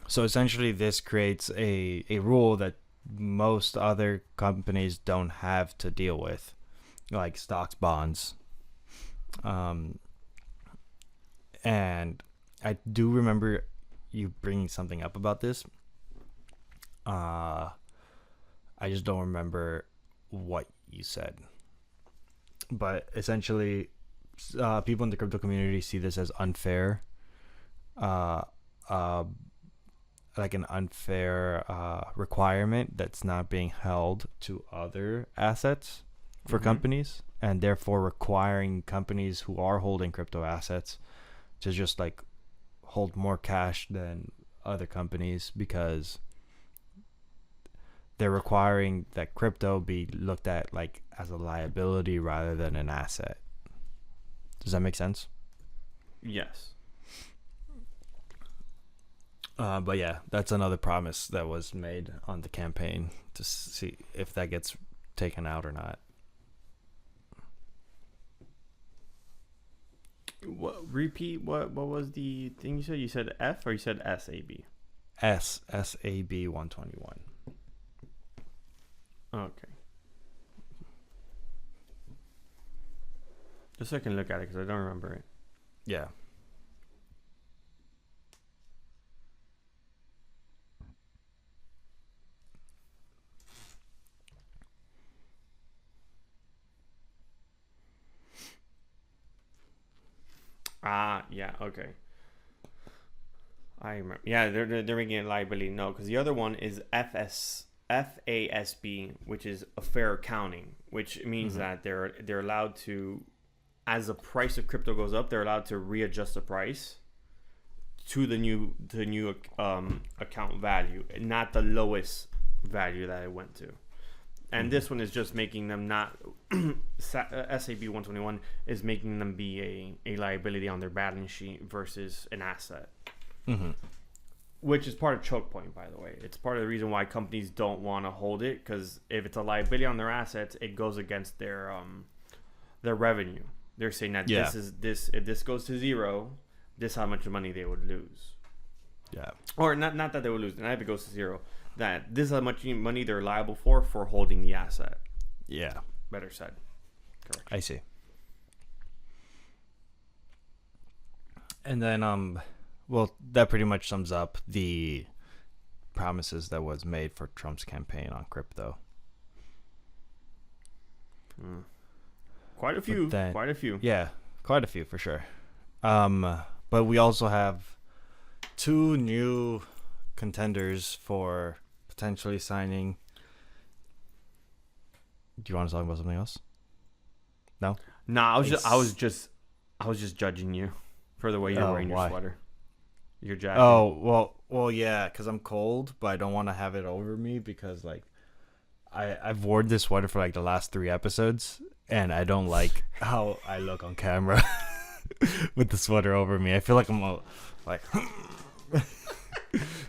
So essentially, this creates a rule that most other companies don't have to deal with, like stocks, bonds. And I do remember you bringing something up about this. I just don't remember what you said. But essentially, people in the crypto community see this as unfair. Like an unfair requirement that's not being held to other assets for companies, and therefore requiring companies who are holding crypto assets to just like hold more cash than other companies, because they're requiring that crypto be looked at like as a liability rather than an asset. Does that make sense?
Yes.
But yeah, that's another promise that was made on the campaign to see if that gets taken out or not.
Repeat what was the thing you said? You said F or you said SAB?
SAB 121.
Okay. Just so I can look at it because I don't remember it.
Yeah.
Yeah, okay. I remember. Yeah, they're making it liability. No, because the other one is FASB, which is a fair accounting, which means that they're allowed to, as the price of crypto goes up, they're allowed to readjust the price to the new account value, not the lowest value that it went to. And this one is just making them not SAB 121 is making them be a liability on their balance sheet versus an asset, which is part of choke point, by the way. It's part of the reason why companies don't want to hold it, because if it's a liability on their assets, it goes against their revenue. They're saying that if this goes to zero, this is how much money they would lose.
Yeah.
Or not that they would lose, not if it goes to zero. That this is how much money they're liable for holding the asset.
Yeah.
Better said. Correct.
I see. And then, well, that pretty much sums up the promises that was made for Trump's campaign on crypto.
Quite a few.
Yeah, quite a few for sure. But we also have two new contenders for potentially signing. Do you want to talk about something else? No.
Nah, I was just judging you for the way you're wearing your sweater, your jacket.
Oh well, yeah, because I'm cold, but I don't want to have it over me because like I've worn this sweater for like the last 3 episodes, and I don't like how I look on camera with the sweater over me. I feel like I'm like.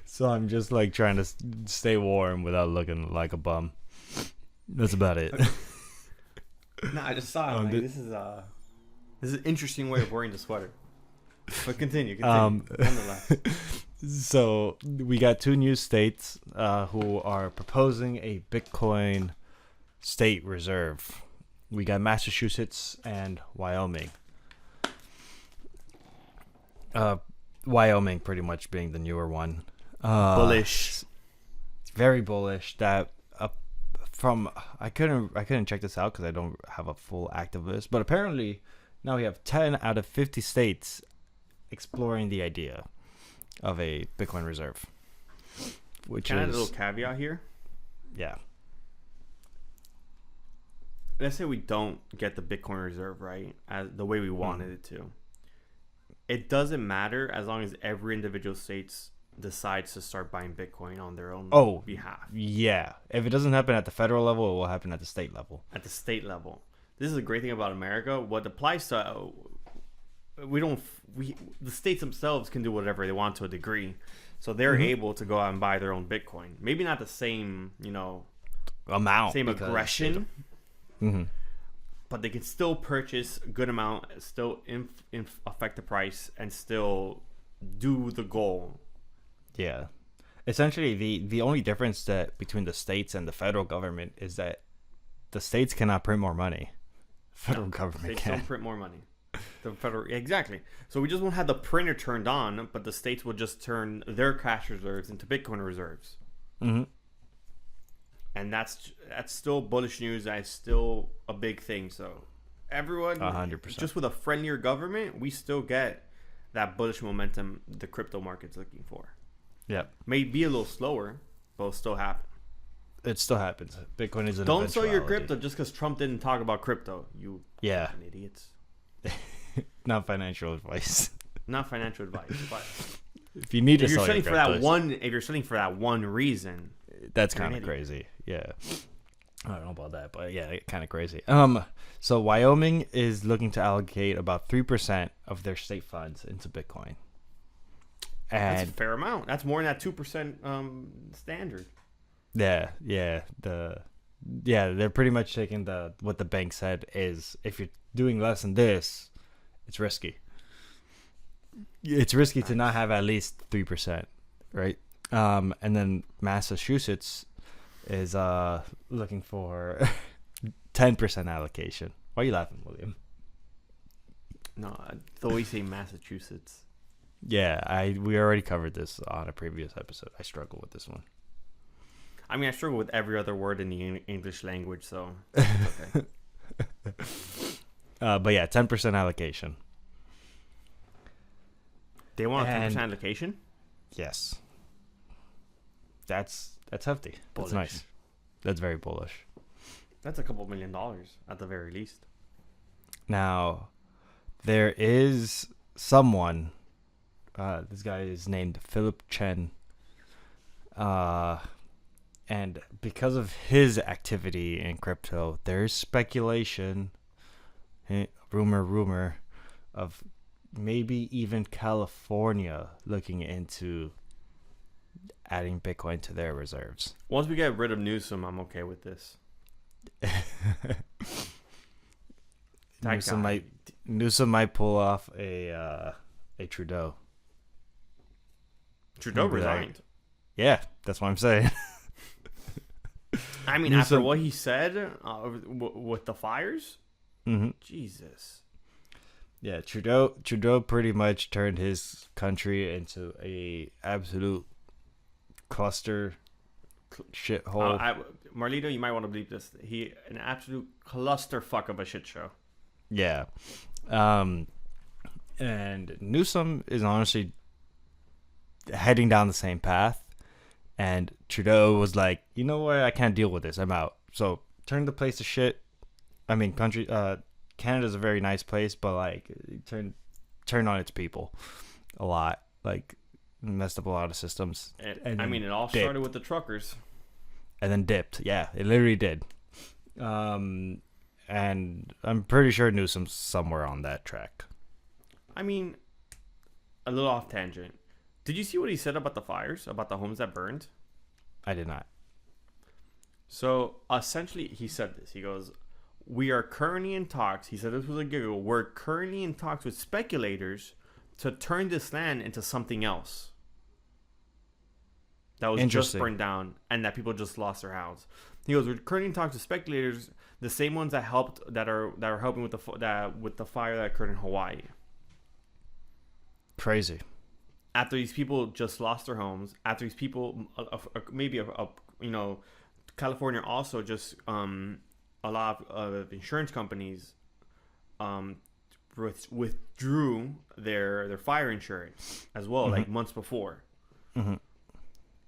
So I'm just like trying to stay warm without looking like a bum. That's about it.
No, I just saw it. This is an interesting way of wearing the sweater. But continue. Nonetheless.
So we got 2 new states who are proposing a Bitcoin state reserve. We got Massachusetts and Wyoming. Wyoming pretty much being the newer one.
Bullish.
Very bullish. That I couldn't check this out because I don't have a full active list, but apparently now we have 10 out of 50 states exploring the idea of a Bitcoin reserve. Can
I add a little caveat here?
Yeah.
Let's say we don't get the Bitcoin reserve right as the way we wanted it to. It doesn't matter as long as every individual states decides to start buying Bitcoin on their own behalf.
Yeah. If it doesn't happen at the federal level, it will happen at the state level.
At the state level. This is a great thing about America. What applies to the states themselves can do whatever they want to a degree. So they're able to go out and buy their own Bitcoin. Maybe not the same,
amount.
Same aggression. But they can still purchase a good amount, still affect the price, and still do the goal.
Yeah. Essentially, the only difference between the states and the federal government is that the states cannot print more money. Federal government
States
can.
don't print more money. The federal, exactly. So we just won't have the printer turned on, but the states will just turn their cash reserves into Bitcoin reserves.
Mm-hmm.
And that's still bullish news. That's still a big thing. So everyone,
100%.
Just with a friendlier government, we still get that bullish momentum the crypto market's looking for.
Yeah.
May be a little slower, but it'll still happen.
It still happens. Bitcoin is an
Don't sell your
eventuality.
crypto just because Trump didn't talk about crypto. You fucking idiots.
Not financial advice.
Not financial advice, but
if you need to
if you're
sell
selling
your
for that
cryptos,
one, if you're selling for that one reason,
that's
you're an
kind of
idiot.
crazy. Yeah. I don't know about that, but yeah, kind of crazy. So Wyoming is looking to allocate about 3% of their state funds into Bitcoin.
That's a
And
fair amount. That's more than that 2% standard.
they're pretty much taking what the bank said is if you're doing less than this, it's risky. It's risky to not have at least 3%, right? And then Massachusetts is looking for 10% allocation. Why are you laughing, William?
No, I always say Massachusetts.
Yeah, we already covered this on a previous episode. I struggle with this one.
I mean, I struggle with every other word in the English language, so it's okay.
But yeah, 10% allocation.
They want a 10% allocation?
Yes. That's hefty.
Bullish.
That's nice. That's very bullish.
That's a couple $1 million at the very least.
Now, there is someone. This guy is named Philip Chen. And because of his activity in crypto, there's speculation, rumor, of maybe even California looking into adding Bitcoin to their reserves.
Once we get rid of Newsom, I'm okay with this.
Newsom might pull off a Trudeau.
Trudeau resigned.
Yeah, that's what I'm saying.
I mean,
Newsom,
after what he said with the fires, Jesus.
Yeah, Trudeau pretty much turned his country into a absolute cluster shithole.
Marlito, you might want to believe this. An absolute clusterfuck of a shit show.
Yeah. And Newsom is honestly heading down the same path. And Trudeau was like, you know what? I can't deal with this. I'm out. So turn the place to shit. I mean, Canada's a very nice place, but like turn on its people a lot. Like messed up a lot of systems.
It all started with the truckers.
And then dipped. Yeah, it literally did. And I'm pretty sure Newsom's somewhere on that track.
I mean, a little off tangent. Did you see what he said about the fires, about the homes that burned?
I did not.
So essentially, he said this. He goes, "We are currently in talks." He said this was a giggle. "We're currently in talks with speculators to turn this land into something else that was just burned down and that people just lost their house." He goes, "We're currently in talks with speculators, the same ones that are helping with the fire that occurred in Hawaii."
Crazy.
After these people just lost their homes, after these people, California also just a lot of insurance companies withdrew their fire insurance as well, like months before.
Mm-hmm.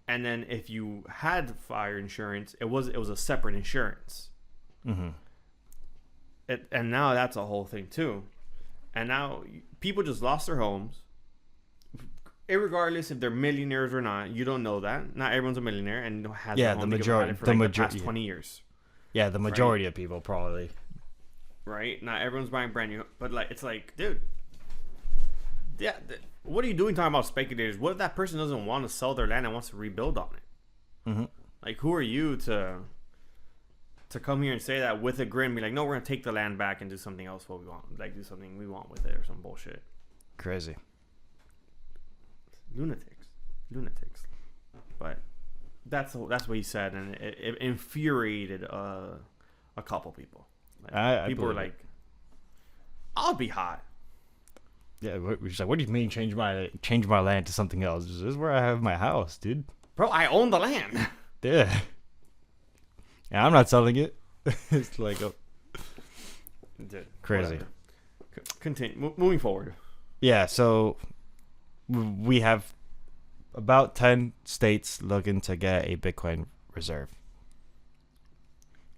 And then if you had fire insurance, it was a separate insurance.
Mm-hmm.
And now that's a whole thing too. And now people just lost their homes. Irregardless if they're millionaires or not, you don't know that. Not everyone's a millionaire and has
Yeah,
a
the
home
majority,
for like the past 20 years.
Yeah, the majority of people probably.
Right? Not everyone's buying brand new, but like it's like, dude, yeah, what are you doing talking about speculators? What if that person doesn't want to sell their land and wants to rebuild on it?
Mm-hmm.
Like, who are you to come here and say that with a grin? Be like, no, we're gonna take the land back and do something else. What we want, like, do something we want with it or some bullshit.
Crazy.
Lunatics. But that's what he said, and it infuriated a couple people. Like, people were like, "I'll be hot."
Yeah, she's like, "What do you mean change my land to something else? This is where I have my house, dude."
Bro, I own the land.
Yeah. And I'm not selling it. It's like,
dude,
crazy.
Continue. Moving forward.
Yeah, so we have about 10 states looking to get a Bitcoin reserve.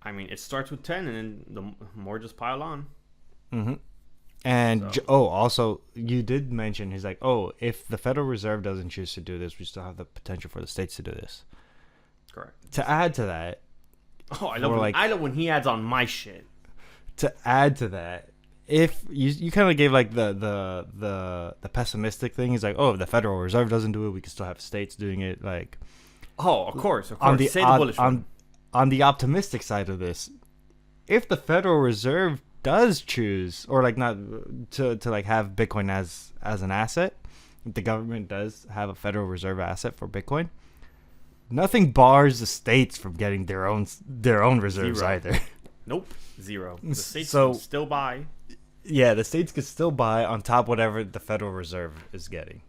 I mean, it starts with 10, and then the more just pile on.
Mm-hmm. And,
So.
Also, you did mention, he's like, if the Federal Reserve doesn't choose to do this, we still have the potential for the states to do this.
Correct.
To add to that...
Oh, I love when he adds on my shit.
To add to that, if you kind of gave like the pessimistic thing, he's like, if the Federal Reserve doesn't do it, we can still have states doing it. Like,
of course.
Say the bullish one. On the optimistic side of this, if the Federal Reserve does choose, or like not to like have Bitcoin as an asset, if the government does have a Federal Reserve asset for Bitcoin, nothing bars the states from getting their own reserves either.
Nope, zero. The states can still buy.
Yeah, the states could still buy on top of whatever the Federal Reserve is getting.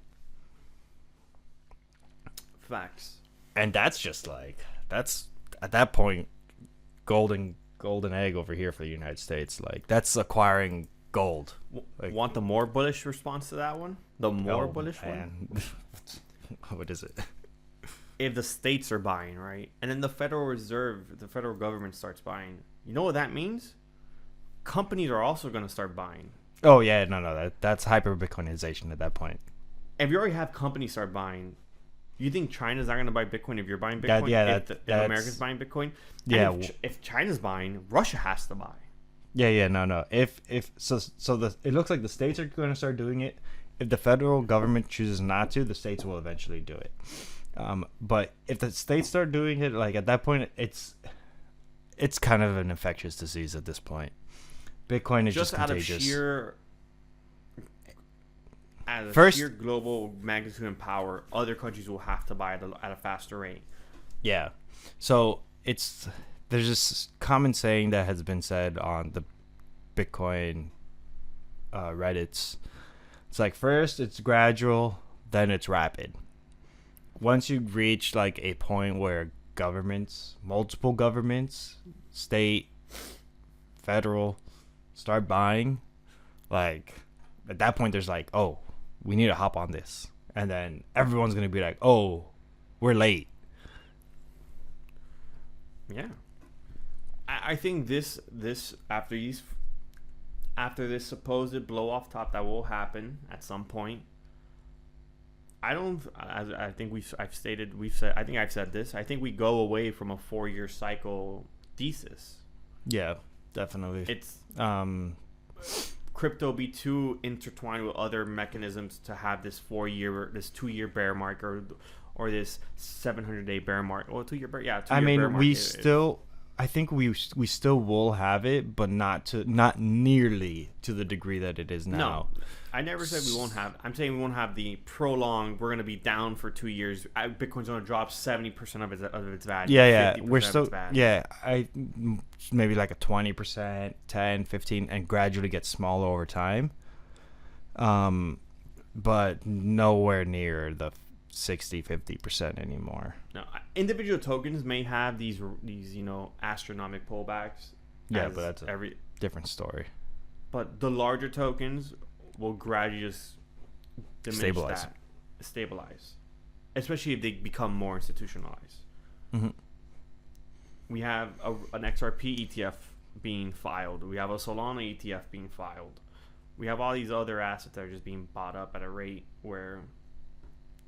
Facts.
And that's just like, that's at that point golden egg over here for the United States. Like, that's acquiring gold. Like,
want the more bullish response to that one? The more bullish one?
What is it?
If the states are buying, right? And then the Federal Reserve, the federal government starts buying. You know what that means? Companies are also going to start buying.
Oh, yeah. No. That's hyper-Bitcoinization at that point.
If you already have companies start buying, you think China's not going to buy Bitcoin if you're buying Bitcoin? If America's buying Bitcoin?
Yeah.
If China's buying, Russia has to buy.
Yeah. No. It looks like the states are going to start doing it. If the federal government chooses not to, the states will eventually do it. But if the states start doing it, like at that point, it's kind of an infectious disease at this point. Bitcoin is just contagious.
Out of sheer global magnitude and power, other countries will have to buy at a faster rate.
Yeah. So there's this common saying that has been said on the Bitcoin Reddits. It's like, first it's gradual, then it's rapid. Once you reach like a point where multiple governments, state, federal, start buying, like at that point there's like, we need to hop on this. And then everyone's going to be like, we're late.
Yeah. I think this after this supposed blow off top that will happen at some point, I think I've said this. I think we go away from a 4-year cycle thesis.
Yeah, definitely.
It's crypto be too intertwined with other mechanisms to have this 2-year bear market or this 700-day bear market. Well, 2-year bear, yeah.
I mean, I think we still will have it, but not nearly to the degree that it is now.
No, I never said we won't have. I'm saying we won't have the prolonged. We're going to be down for 2 years. Bitcoin's going to drop 70% of its value.
Yeah. We're still. Yeah, maybe like a 20%, 10, 15, and gradually get smaller over time. But nowhere near the 60-50% anymore.
No, individual tokens may have these astronomical pullbacks.
Yeah, but that's a different story.
But the larger tokens will gradually just diminish stabilize, especially if they become more institutionalized.
Mm-hmm.
We have an XRP ETF being filed. We have a Solana ETF being filed. We have all these other assets that are just being bought up at a rate where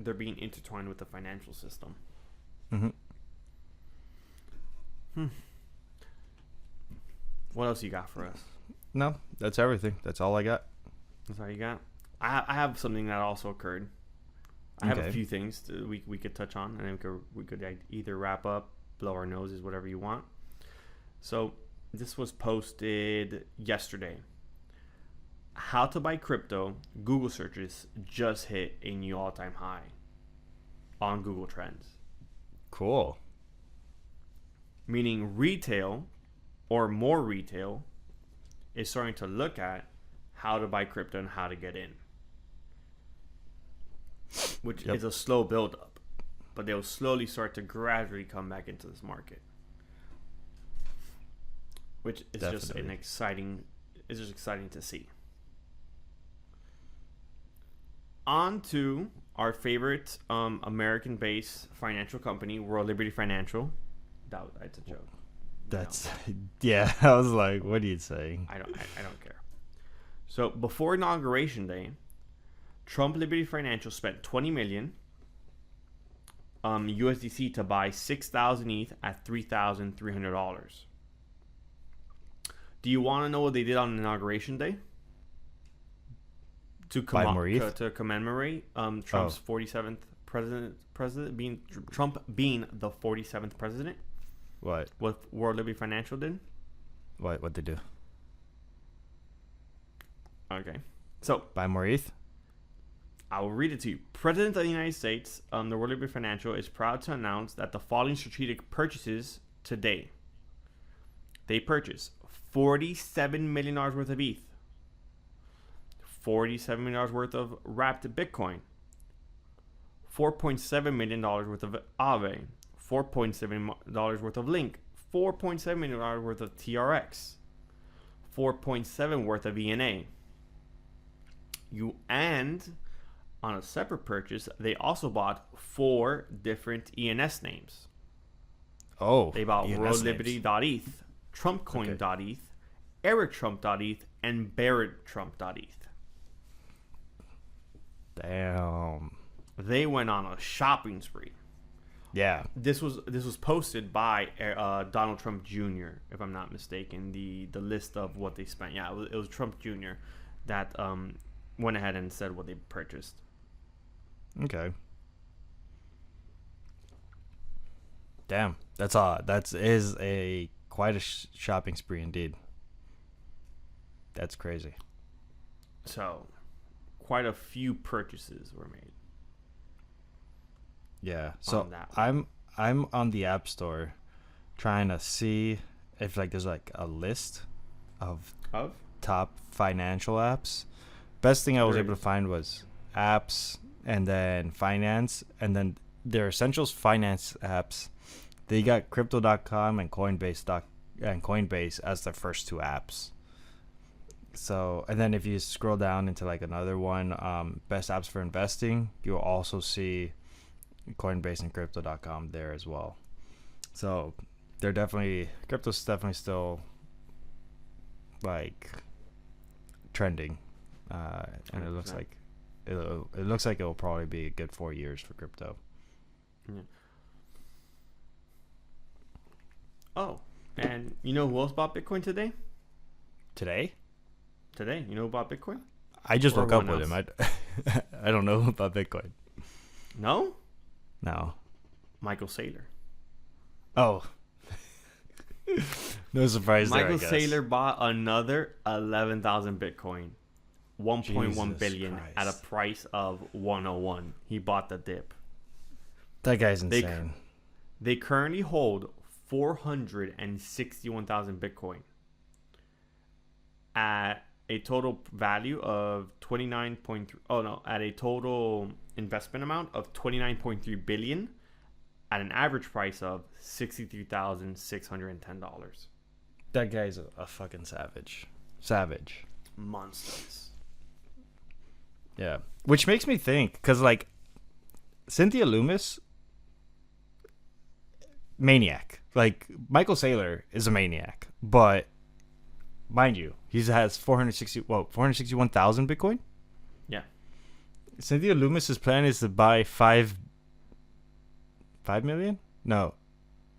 they're being intertwined with the financial system.
Mm-hmm.
What else you got for us?
No, that's everything. That's all I got.
That's all you got? I have something that also occurred. I have a
Okay.
few things we could touch on, and then we could either wrap up, blow our noses, whatever you want. So this was posted yesterday. How to buy crypto, Google searches just hit a new all-time high on Google Trends.
Cool.
Meaning retail or more retail is starting to look at how to buy crypto and how to get in. Which is a slow build-up. But they'll slowly start to gradually come back into this market. Which is just an exciting... It's just exciting to see. On to our favorite American-based financial company, World Liberty Financial. That's a joke.
That's yeah. I was like, what are you saying?
I don't care. So before Inauguration Day, Trump Liberty Financial spent $20 million USDC to buy 6,000 ETH at $3,300. Do you want to know what they did on Inauguration Day? To commemorate Trump's 47th president being Trump being the 47th president.
What
World Liberty Financial did?
What they do?
Okay, so
Buy more ETH?
I will read it to you. President of the United States, the World Liberty Financial, is proud to announce that the following strategic purchases today. They purchased $47 million worth of ETH, $47 million worth of wrapped Bitcoin, $4.7 million worth of Aave, $4.7 million worth of Link, $4.7 million worth of TRX, $4.7 million worth of ENA. And on a separate purchase, they also bought 4 different ENS names.
Oh,
they bought
ENS
WorldLiberty.eth, TrumpCoin.eth, EricTrump.eth, and BarrettTrump.eth.
Damn.
They went on a shopping spree.
Yeah.
This was posted by Donald Trump Jr., if I'm not mistaken. The list of what they spent. Yeah, it was Trump Jr. that went ahead and said what they purchased.
Okay. Damn, that's odd. That is quite a shopping spree indeed. That's crazy.
So, quite a few purchases were made.
Yeah. So I'm on the App Store trying to see if there's a list of top financial apps. Best thing I was able to find was apps and then finance, and then their essentials finance apps. They got crypto.com and Coinbase as the first 2 apps. So, and then if you scroll down into another one, best apps for investing, you'll also see Coinbase and crypto.com there as well. So crypto's definitely still trending, and it looks like it will probably be a good 4 years for crypto.
Yeah. Oh, and you know who else bought Bitcoin today?
Today,
you know who bought Bitcoin?
I just woke up with him. I don't know about Bitcoin.
No.
Michael
Saylor.
Oh. No surprise there, I
Michael
guess.
Saylor bought another 11,000 Bitcoin, 1.1
Jesus
billion
Christ.
at a price of 101. He bought the dip.
That guy's insane.
They currently hold 461,000 Bitcoin at a total value of 29.3. Oh no, at a total investment amount of 29.3 billion, at an average price of $63,610.
That guy's a fucking savage.
Monsters.
Yeah, which makes me think, because Cynthia Loomis, maniac. Michael Saylor is a maniac, but mind you, he has 461,000 Bitcoin.
Yeah.
Cynthia Loomis's plan is to buy 5 million? No.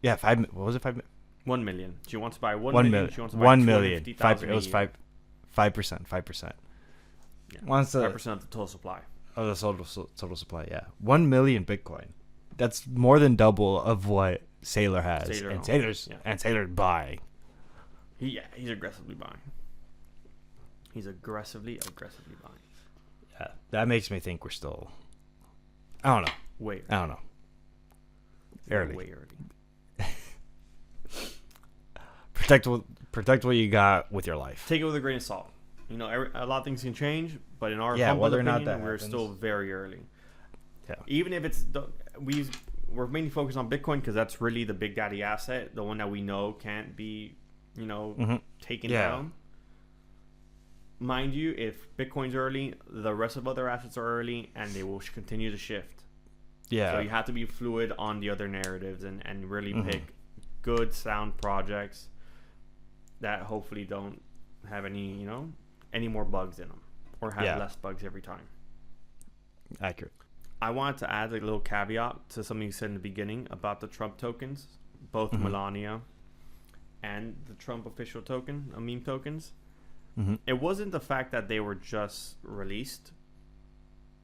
Yeah, 5. What was it?
1 million. She wants to buy 1
1
million.
million.
She wants to buy
1 million.
250,000
It was
a year.
5%. 5%.
Yeah.
Wants to
5% of the total supply.
of the total supply. Yeah, 1 million Bitcoin. That's more than double of what Sailor has,
Sailor
and
owns.
Sailor's buying.
He's aggressively buying. He's aggressively buying.
Yeah, that makes me think we're still. I don't know.
Way
I don't know. Early.
Way early.
Protect what you got with your life.
Take it with a grain of salt. You know, a lot of things can change, but in our humble
whether or
opinion,
not that
we're
happens.
still very early.
Yeah.
Even if it's we're mainly focused on Bitcoin because that's really the big daddy asset, the one that we know can't be, taken down. Mind you, if Bitcoin's early, the rest of other assets are early, and they will continue to shift.
Yeah.
So you have to be fluid on the other narratives and really pick good, sound projects that hopefully don't have any more bugs in them or have less bugs every time.
Accurate.
I wanted to add a little caveat to something you said in the beginning about the Trump tokens, both Melania and the Trump official token, meme tokens. It wasn't the fact that they were just released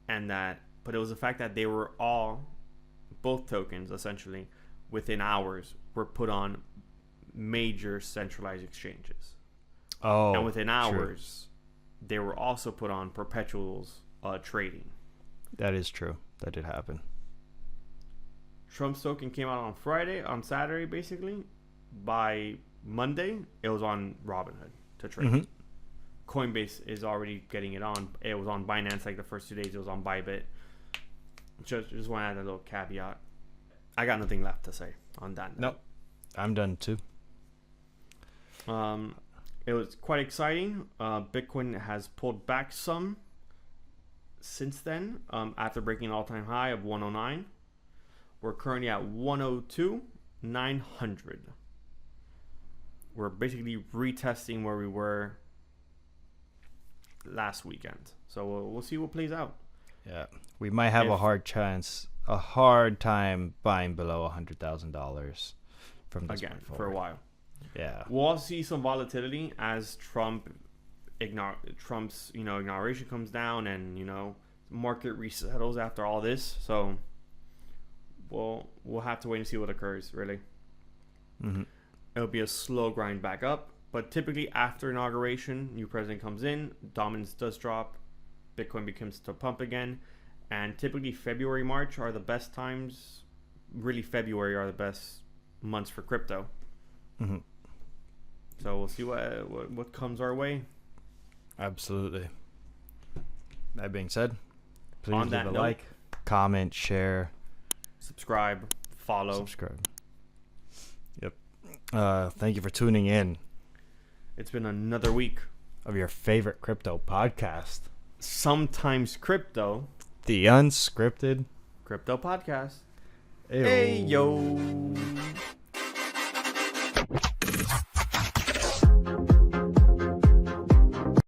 but it was the fact that they were both tokens essentially within hours were put on major centralized exchanges.
Oh,
and within hours, they were also put on perpetuals trading.
That is true. That did happen.
Trump's token came out on Saturday, basically. By Monday, it was on Robinhood to trade. Coinbase is already getting it on. It was on Binance like the first 2 days. It was on Bybit. Just want to add a little caveat. I got nothing left to say on that.
Nope. I'm done too.
It was quite exciting. Bitcoin has pulled back some since then, after breaking an all-time high of 109. We're currently at 102,900. We're basically retesting where we were last weekend. So we'll see what plays out.
Yeah. We might have a hard time buying below $100,000 from this
again
point forward.
for a while.
Yeah.
We'll also see some volatility as Trump's inauguration comes down and market resettles after all this. So we'll have to wait and see what occurs. Really, it'll be a slow grind back up. But typically after inauguration, new president comes in, dominance does drop, Bitcoin begins to pump again, and typically February, March are the best times. Really, February are the best months for crypto. So we'll see what comes our way.
Absolutely. That being said, please
On
leave
that
a
note,
like, comment, share,
subscribe, follow.
subscribe. Yep. Thank you for tuning in
It's been another week
of your favorite crypto podcast,
Sometimes Crypto,
the Unscripted
Crypto Podcast.
Ayo.
Hey yo.